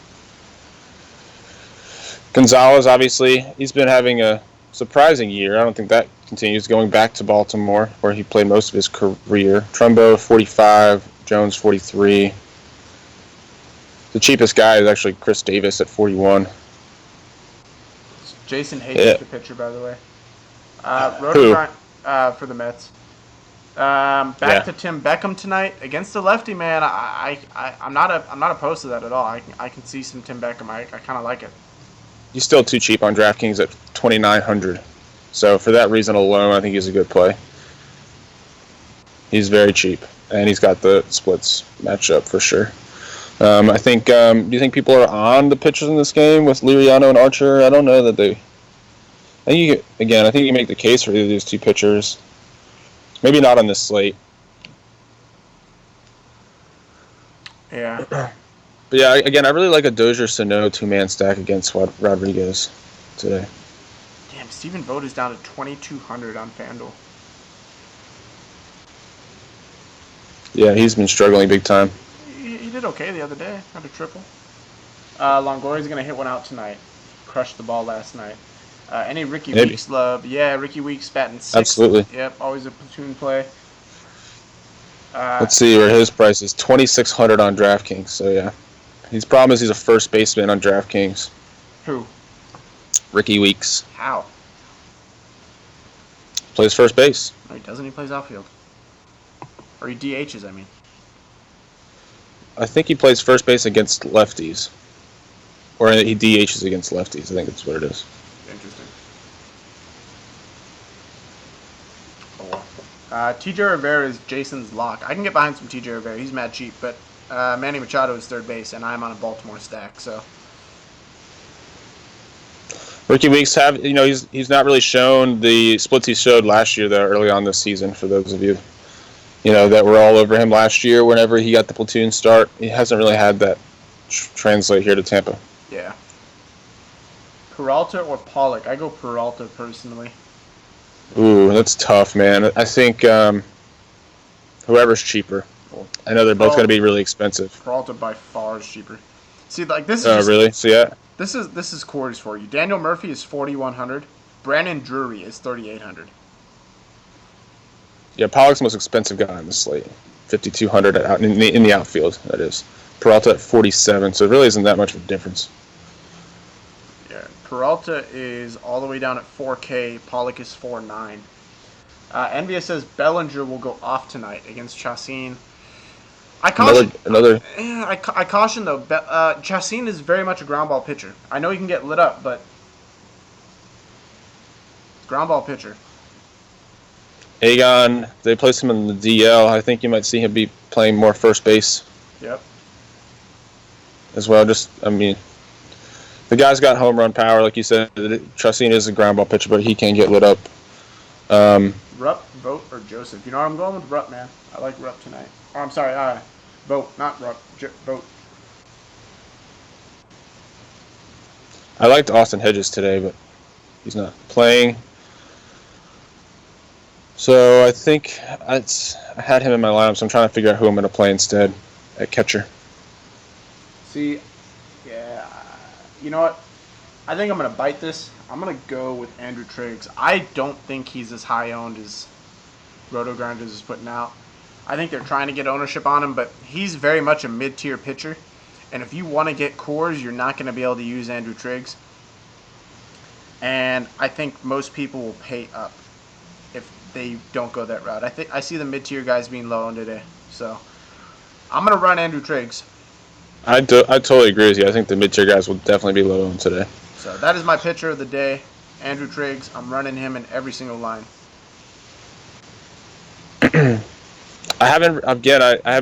Gonzalez, obviously, he's been having a surprising year. I don't think that continues, going back to Baltimore, where he played most of his career. Trumbo, 45. Jones, 43. The cheapest guy is actually Chris Davis at 41. Jason hates the pitcher, by the way. for the Mets. Back to Tim Beckham tonight against the lefty, man. I'm not opposed to that at all. I can see some Tim Beckham. I kind of like it. He's still too cheap on DraftKings at 2,900. So for that reason alone, I think he's a good play. He's very cheap, and he's got the splits match up for sure. I think. Do you think people are on the pitchers in this game with Liriano and Archer? I don't know that they. I think you can make the case for either of these two pitchers. Maybe not on this slate. Yeah. But yeah, again, I really like a Dozier Sano 2-man stack against Rodriguez today. Damn, Stephen Vogt is down to 2,200 on FanDuel. Yeah, he's been struggling big time. He did okay the other day. Had a triple. Longoria's going to hit one out tonight. Crushed the ball last night. Any Ricky Weeks love? Yeah, Ricky Weeks batting 6th. Absolutely. Yep, always a platoon play. Let's see where his price is. 2,600 on DraftKings. So yeah, his problem is he's a first baseman on DraftKings. Who? Ricky Weeks. How? Plays first base. No, he doesn't. He plays outfield. Or he DHs, I mean. I think he plays first base against lefties. Or he DHs against lefties. I think that's what it is. Interesting. Oh, well. TJ Rivera is Jason's lock. I can get behind some TJ Rivera. He's mad cheap, but Manny Machado is third base, and I'm on a Baltimore stack, so. Ricky Weeks he's not really shown the splits he showed last year though early on this season. For those of you, that were all over him last year whenever he got the platoon start, he hasn't really had that translate here to Tampa. Yeah. Peralta or Pollock? I go Peralta personally. Ooh, that's tough, man. I think whoever's cheaper. I know they're both going to be really expensive. Peralta by far is cheaper. See, like this is. Oh, really? So yeah. This is Corey's for you. Daniel Murphy is 4,100. Brandon Drury is 3,800. Yeah, Pollock's the most expensive guy on the slate. 5,200 in the outfield. That is. Peralta at 47. So it really isn't that much of a difference. Yeah, Peralta is all the way down at 4K. Pollock is 4.9. Envious says Bellinger will go off tonight against Chacin. I caution. I caution though. Chacin is very much a ground ball pitcher. I know he can get lit up, but ground ball pitcher. Agon, they place him in the DL. I think you might see him be playing more first base. Yep. As well, the guy's got home run power, like you said. Chacin is a ground ball pitcher, but he can get lit up. Rupp, Vogt, or Joseph? I'm going with Rupp, man. I like Rupp tonight. Oh, I'm sorry, Vogt, not Rupp. Vogt. I liked Austin Hedges today, but he's not playing. So I think I had him in my lineup, so I'm trying to figure out who I'm going to play instead at catcher. See, yeah, you know what? I think I'm going to bite this. I'm going to go with Andrew Triggs. I don't think he's as high owned as Roto Grinders is putting out. I think they're trying to get ownership on him, but he's very much a mid-tier pitcher. And if you want to get cores, you're not going to be able to use Andrew Triggs. And I think most people will pay up if they don't go that route. I see the mid-tier guys being low owned today. So I'm going to run Andrew Triggs. I totally agree with you. I think the mid-tier guys will definitely be low owned today. So that is my pitcher of the day, Andrew Triggs. I'm running him in every single line. I have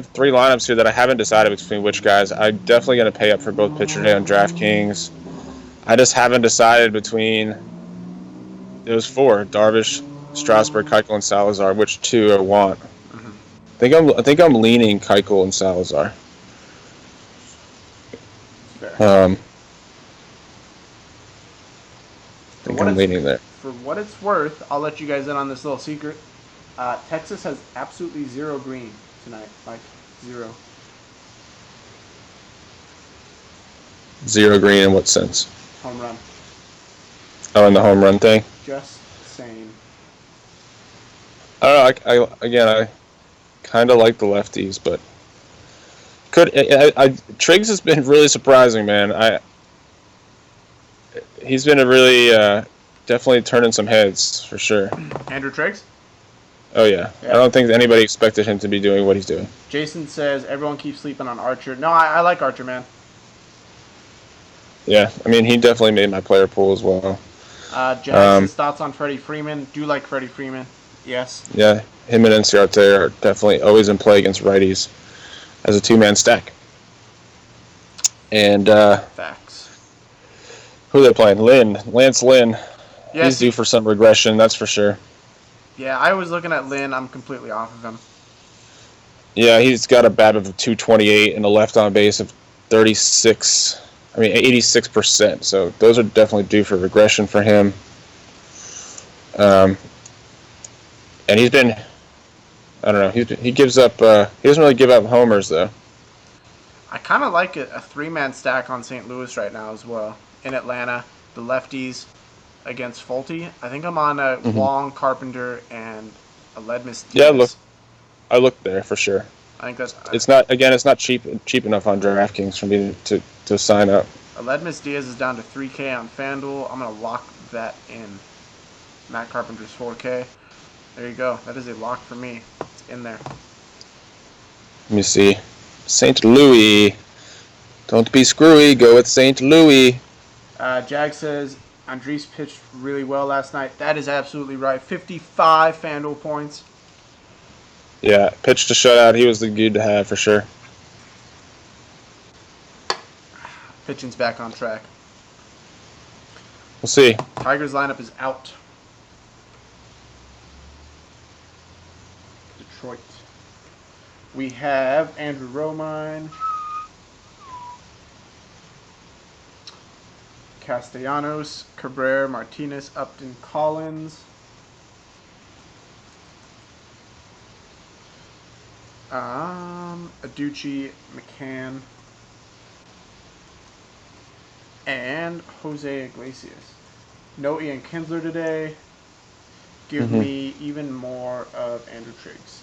3 lineups here that I haven't decided between which guys. I'm definitely going to pay up for both pitcher today on DraftKings. I just haven't decided between those 4: Darvish, Strasburg, Keuchel, and Salazar, which 2 I want. Mm-hmm. I think I'm leaning Keuchel and Salazar. I think I'm leaning there. For what it's worth, I'll let you guys in on this little secret. Texas has absolutely 0 green tonight. Like, 0. 0 green in what sense? Home run. Oh, in the home run thing? Just saying. I don't know. I kind of like the lefties, but Triggs has been really surprising, man. He's been a really definitely turning some heads for sure. Andrew Triggs? Oh yeah. Yeah. I don't think anybody expected him to be doing what he's doing. Jason says everyone keeps sleeping on Archer. No, I like Archer, man. Yeah, I mean, he definitely made my player pool as well. Jag says thoughts on Freddie Freeman. Do like Freddie Freeman. Yes. Yeah, him and NCRT are definitely always in play against righties as a two-man stack. And Facts. who are they playing? Lance Lynn. Yes, He's due for some regression, that's for sure. Yeah, I was looking at Lynn. I'm completely off of him. Yeah, he's got a BAB of 228 and a left on base of 36. I mean, 86%. So those are definitely due for regression for him. And he's been, I don't know, he gives up, he doesn't really give up homers, though. I kind of like a three-man stack on St. Louis right now as well. In Atlanta, the lefties against Fulte. I think I'm on a Wong, Carpenter, and a Ledmus Diaz. Yeah, I looked there for sure. I think that's. It's not cheap enough on DraftKings for me to sign up. Ledmus Diaz is down to 3K on FanDuel. I'm gonna lock that in. Matt Carpenter's 4K. There you go. That is a lock for me. It's in there. Let me see. St. Louis. Don't be screwy. Go with St. Louis. Jag says Andres pitched really well last night. That is absolutely right. 55 FanDuel points. Yeah, pitched to shutout. He was the dude to have for sure. Pitching's back on track. We'll see. Tigers lineup is out. Detroit. We have Andrew Romine, Castellanos, Cabrera, Martinez, Upton, Collins. Aducci, McCann, and Jose Iglesias. No Ian Kinsler today. Give me even more of Andrew Triggs.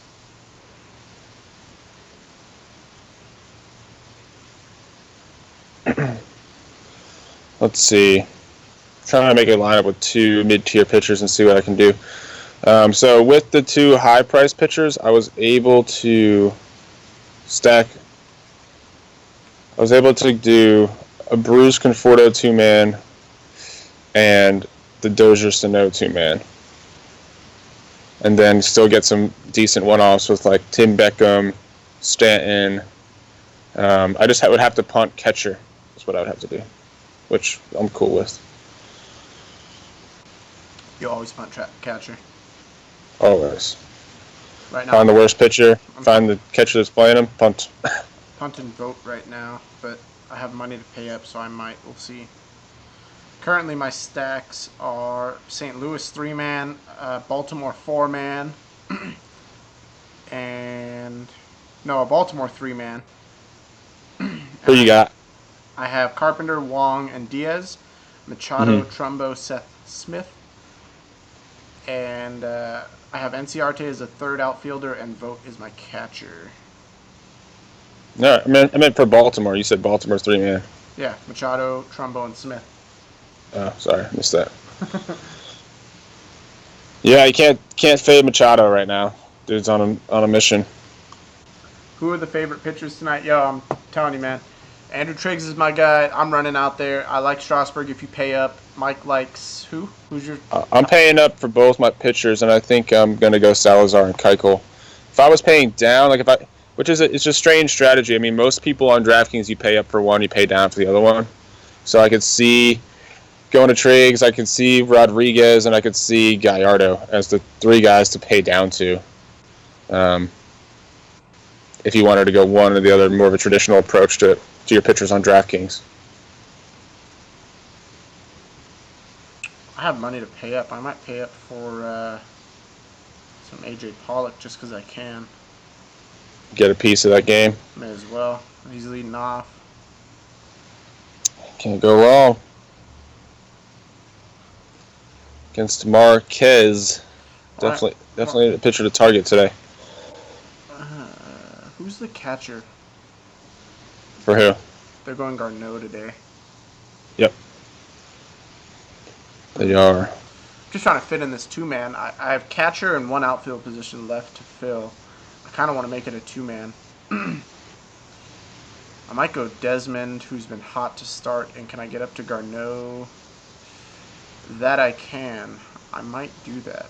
Let's see. I'm trying to make a lineup with two mid-tier pitchers and see what I can do. So with the two high-priced pitchers, I was able to do a Bruce Conforto 2-man and the Dozier Sano 2-man. And then still get some decent one-offs with like Tim Beckham, Stanton. I just would have to punt catcher. That's what I would have to do, which I'm cool with. You always punt catcher. Always. Right now. Find the worst pitcher. Find the catcher that's playing him. Punt. Punt and vote right now, but I have money to pay up, so I might. We'll see. Currently, my stacks are St. Louis 3-man, Baltimore 4-man, and a Baltimore 3-man. Who you got? I have Carpenter, Wong, and Diaz, Machado, Trumbo, Seth Smith, and I have NCRT as a third outfielder, and Vogt is my catcher. No, I meant for Baltimore. You said Baltimore 3-man. Yeah, Machado, Trumbo, and Smith. Oh, sorry, missed that. Yeah, you can't fade Machado right now. Dude's on a mission. Who are the favorite pitchers tonight? Yo, I'm telling you, man. Andrew Triggs is my guy. I'm running out there. I like Strasburg if you pay up. Mike likes who? Who's your? I'm paying up for both my pitchers, and I think I'm gonna go Salazar and Keuchel. If I was paying down, it's a strange strategy. I mean, most people on DraftKings, you pay up for one, you pay down for the other one. So I could see going to Triggs, I could see Rodriguez, and I could see Gallardo as the three guys to pay down to. If you wanted to go one or the other, more of a traditional approach to your pitchers on DraftKings. I have money to pay up. I might pay up for some AJ Pollock just because I can. Get a piece of that game. May as well. He's leading off. Can't go wrong. Against Marquez. Definitely a pitcher to target today. Who's the catcher? For who? They're going Garneau today. Yep. They are. Just trying to fit in this two-man. I have catcher and one outfield position left to fill. I kind of want to make it a two-man. I might go Desmond, who's been hot to start, and can I get up to Garneau? That I can. I might do that.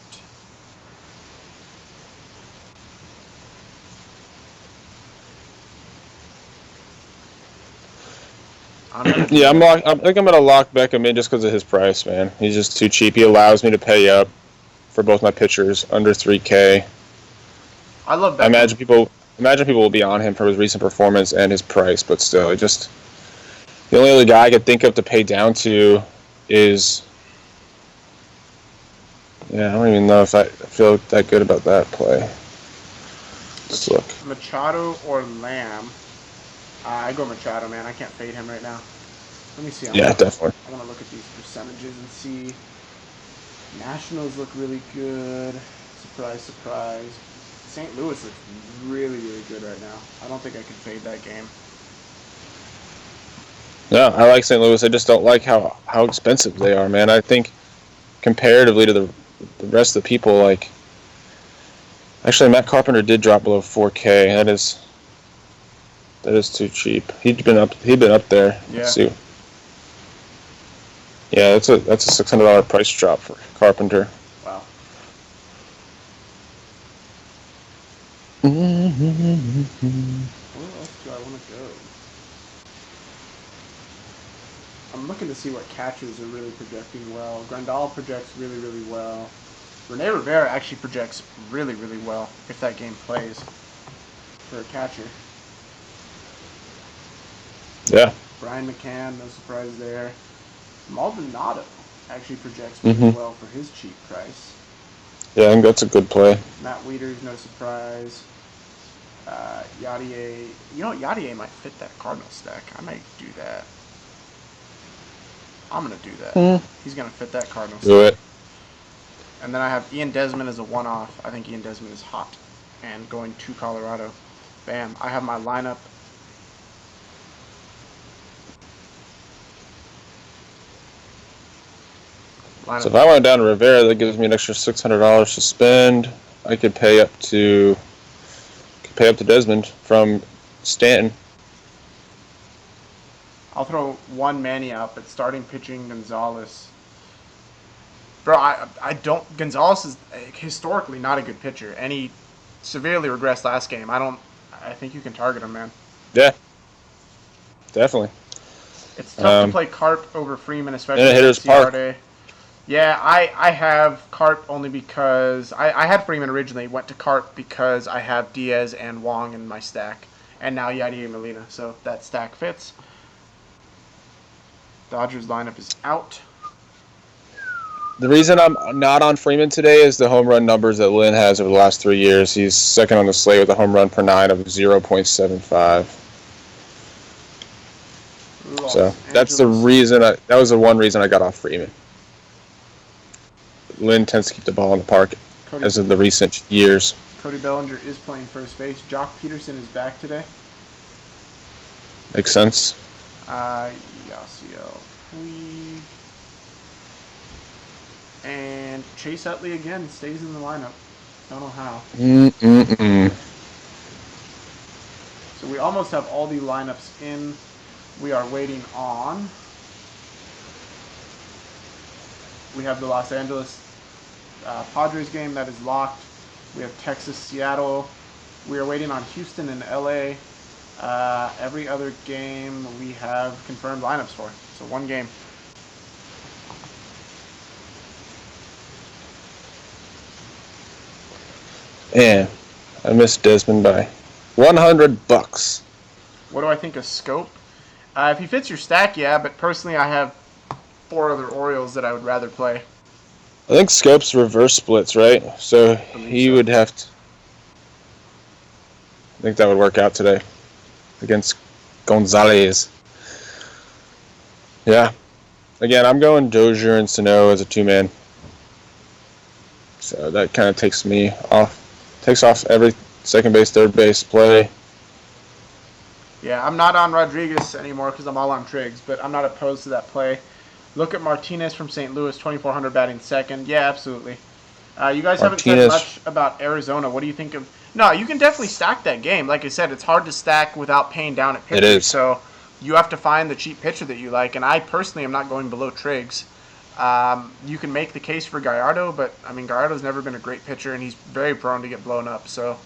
Yeah, I think I'm gonna lock Beckham in just because of his price, man. He's just too cheap. He allows me to pay up for both my pitchers under 3K. I love Beckham. I imagine people will be on him for his recent performance and his price, but still, just the only other guy I could think of to pay down to is. Yeah, I don't even know if I feel that good about that play. Let's look. Machado or Lamb? I go Machado, man. I can't fade him right now. Let me see. Definitely. I want to look at these percentages and see. Nationals look really good. Surprise, surprise. St. Louis looks really, really good right now. I don't think I can fade that game. No, I like St. Louis. I just don't like how expensive they are, man. I think comparatively to the rest of the people, like actually Matt Carpenter did drop below 4K. That is too cheap. He'd been up there. Yeah. Let's see. Yeah, that's a $600 price drop for Carpenter. Wow. Mm-hmm. Where else do I want to go? I'm looking to see what catchers are really projecting well. Grandal projects really, really well. Rene Rivera actually projects really, really well if that game plays for a catcher. Yeah. Brian McCann, no surprise there. Maldonado actually projects really well for his cheap price. Yeah, I think that's a good play. Matt Wieters, no surprise. Yadier. You know, Yadier might fit that Cardinal stack. I might do that. I'm going to do that. He's going to fit that Cardinal stack. Do it. And then I have Ian Desmond as a one-off. I think Ian Desmond is hot. And going to Colorado. Bam. I have my lineup. So if I went down to Rivera, that gives me an extra $600 to spend. I could pay up to Desmond from Stanton. I'll throw one Manny out, but starting pitching Gonzalez. Bro, I don't. Gonzalez is historically not a good pitcher, and he severely regressed last game. I think you can target him, man. Yeah, definitely. It's tough to play Carp over Freeman, especially in a hitter's park. Yeah, I have Carp only because I had Freeman originally. Went to Carp because I have Diaz and Wong in my stack, and now Yadier Molina. So that stack fits. Dodgers lineup is out. The reason I'm not on Freeman today is the home run numbers that Lynn has over the last 3 years. He's second on the slate with a home run per 9 of 0.75. So that's the reason. That was the one reason I got off Freeman. Lynn tends to keep the ball in the park as of the recent years. Cody Bellinger is playing first base. Jock Peterson is back today. Makes sense. Yasiel Puig. And Chase Utley again stays in the lineup. Don't know how. So we almost have all the lineups in. We are waiting on. We have the Los Angeles Padres game that is locked. We have Texas, Seattle. We are waiting on Houston and LA. Every other game we have confirmed lineups for. So one game. Man, I missed Desmond by $100. What do I think of Scope? If he fits your stack, yeah, but personally I have 4 other Orioles that I would rather play. I think Scope's reverse splits, right? So he would have to. I think that would work out today against Gonzalez. Yeah. Again, I'm going Dozier and Sano as a 2-man. So that kind of takes off every second base, third base play. Yeah, I'm not on Rodriguez anymore because I'm all on Triggs, but I'm not opposed to that play. Look at Martinez from St. Louis, 2,400 batting second. Yeah, absolutely. You guys haven't said Martinez. much about Arizona. What do you think of? No, you can definitely stack that game. Like I said, it's hard to stack without paying down at It pitchers. is. So you have to find the cheap pitcher that you like. And I personally am not going below Triggs. You can make the case for Gallardo, but I mean Gallardo's never been a great pitcher, and he's very prone to get blown up. So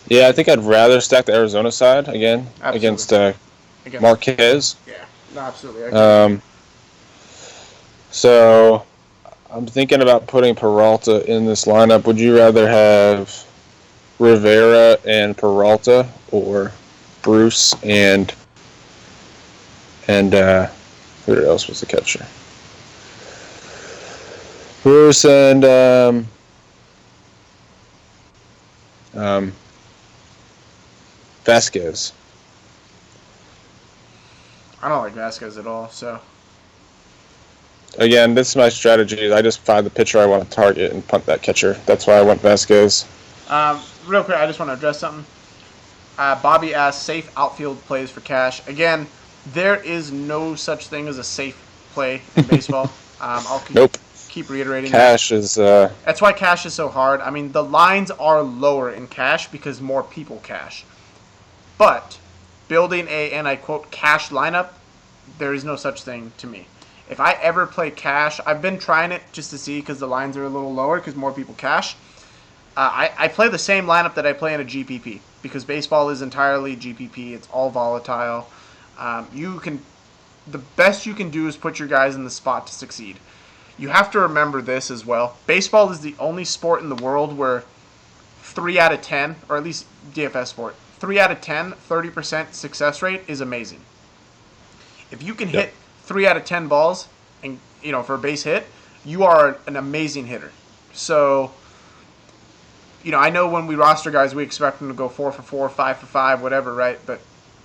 Yeah, I think I'd rather stack the Arizona side again absolutely, against against Marquez. yeah, no, absolutely. I agree. So I'm thinking about putting Peralta in this lineup. Would you rather have Rivera and Peralta, or Bruce and who else was the catcher? Bruce and Vasquez. I don't like Vasquez at all. So Again, this is my strategy. I just find the pitcher I want to target and punt that catcher. That's why I went Vasquez. real quick, I just want to address something. Bobby asked safe outfield plays for cash. Again, there is no such thing as a safe play in baseball. I'll Nope. keep reiterating Cash is That's why cash is so hard. I mean, the lines are lower in cash because more people cash. But building a, and I quote, cash lineup, there is no such thing to me. If I ever play cash, I've been trying it just to see because the lines are a little lower because more people cash. I play the same lineup that I play in a GPP because baseball is entirely GPP. It's all volatile. The best you can do is put your guys in the spot to succeed. You have to remember this as well. Baseball is the only sport in the world where 3 out of 10, or at least DFS sport, 3 out of 10, 30% success rate is amazing. If you can hit 3 out of 10 balls and for a base hit, you are an amazing hitter. So, I know when we roster guys, we expect them to go 4 for 4, 5 for 5, whatever, right? But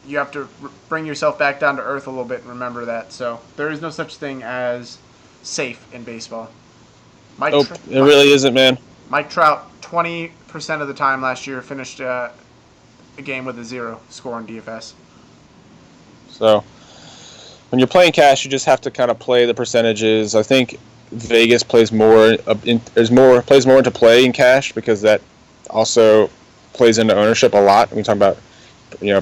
you have to bring yourself back down to earth a little bit and remember that. So there is no such thing as safe in baseball. it really isn't, man. Mike Trout, 20% of the time last year, finished a game with a 0 score on DFS. So when you're playing cash, you just have to kind of play the percentages. I think Vegas plays more into play in cash because that also plays into ownership a lot. We talk about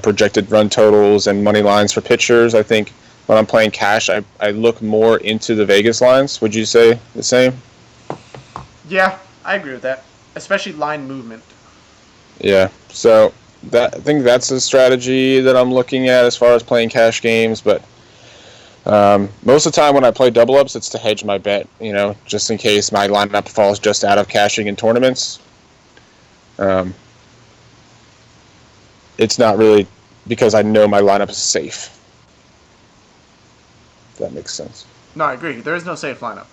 projected run totals and money lines for pitchers. I think when I'm playing cash, I look more into the Vegas lines. Would you say the same? Yeah, I agree with that, especially line movement. Yeah, so I think that's a strategy that I'm looking at as far as playing cash games. But most of the time when I play double ups, it's to hedge my bet. Just in case my lineup falls just out of cashing in tournaments. It's not really because I know my lineup is safe. If that makes sense. No, I agree. There is no safe lineup.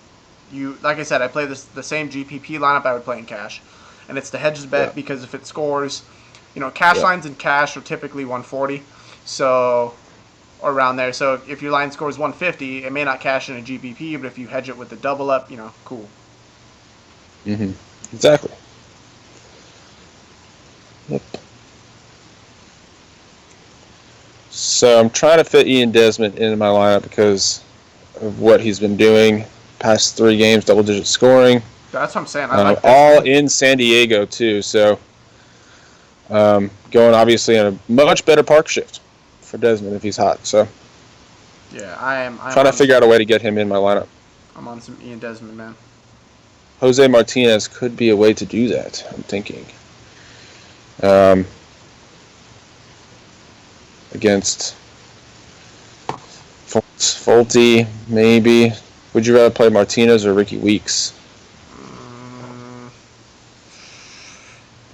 Like I said, I play the same GPP lineup I would play in cash, and it's the hedges bet because if it scores, cash lines in cash are typically 140, so or around there. So if your line scores 150, it may not cash in a GPP, but if you hedge it with the double up, cool. Mm-hmm. Exactly. Yep. So I'm trying to fit Ian Desmond into my lineup because of what he's been doing. Past 3 games, double-digit scoring. That's what I'm saying. I like that. All in San Diego, too. So going, obviously, on a much better park shift for Desmond if he's hot. So yeah, I'm trying to figure out a way to get him in my lineup. I'm on some Ian Desmond, man. Jose Martinez could be a way to do that, I'm thinking. Against Fulte, maybe. Would you rather play Martinez or Ricky Weeks?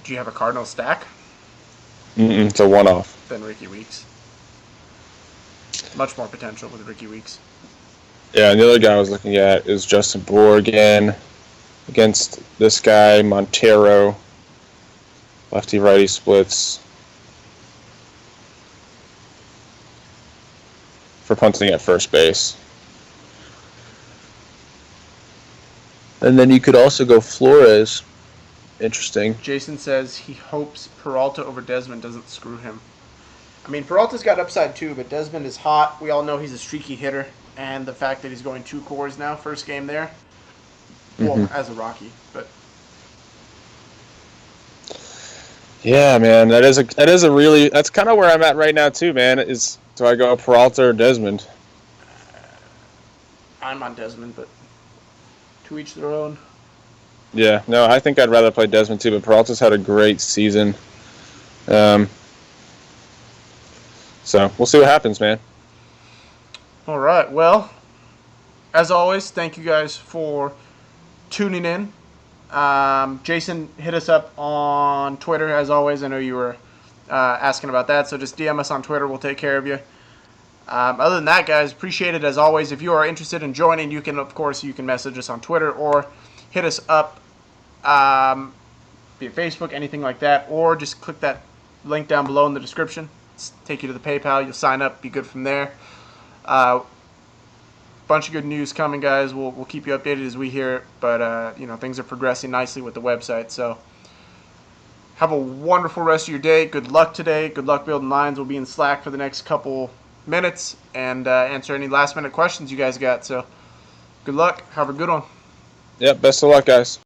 Do you have a Cardinal stack? It's a one-off. Then Ricky Weeks. Much more potential with Ricky Weeks. Yeah, and the other guy I was looking at is Justin Bohr again against this guy, Montero. Lefty-righty splits. For punting at first base. And then you could also go Flores. Interesting. Jason says he hopes Peralta over Desmond doesn't screw him. I mean, Peralta's got upside too, but Desmond is hot. We all know he's a streaky hitter, and the fact that he's going 2 cores now, first game there. Well, Mm-hmm. as a Rocky, but Yeah, man, that's kind of where I'm at right now too, man. Is do I go Peralta or Desmond? I'm on Desmond, but to each their own. Yeah, no, I think I'd rather play Desmond too, but Peralta's had a great season. Um, so we'll see what happens, man. All right. Well, as always, thank you guys for tuning in. Jason, hit us up on Twitter as always. I know you were asking about that, so just DM us on Twitter. We'll take care of you. Other than that, guys, appreciate it as always. If you are interested in joining, you can, of course, you can message us on Twitter or hit us up via Facebook, anything like that, or just click that link down below in the description. It's take you to the PayPal. You'll sign up. Be good from there. Bunch of good news coming, guys. We'll keep you updated as we hear it, but things are progressing nicely with the website. So have a wonderful rest of your day. Good luck today. Good luck building lines. We'll be in Slack for the next couple minutes and answer any last minute questions you guys got. So good luck. Have a good one. Yep, best of luck, guys.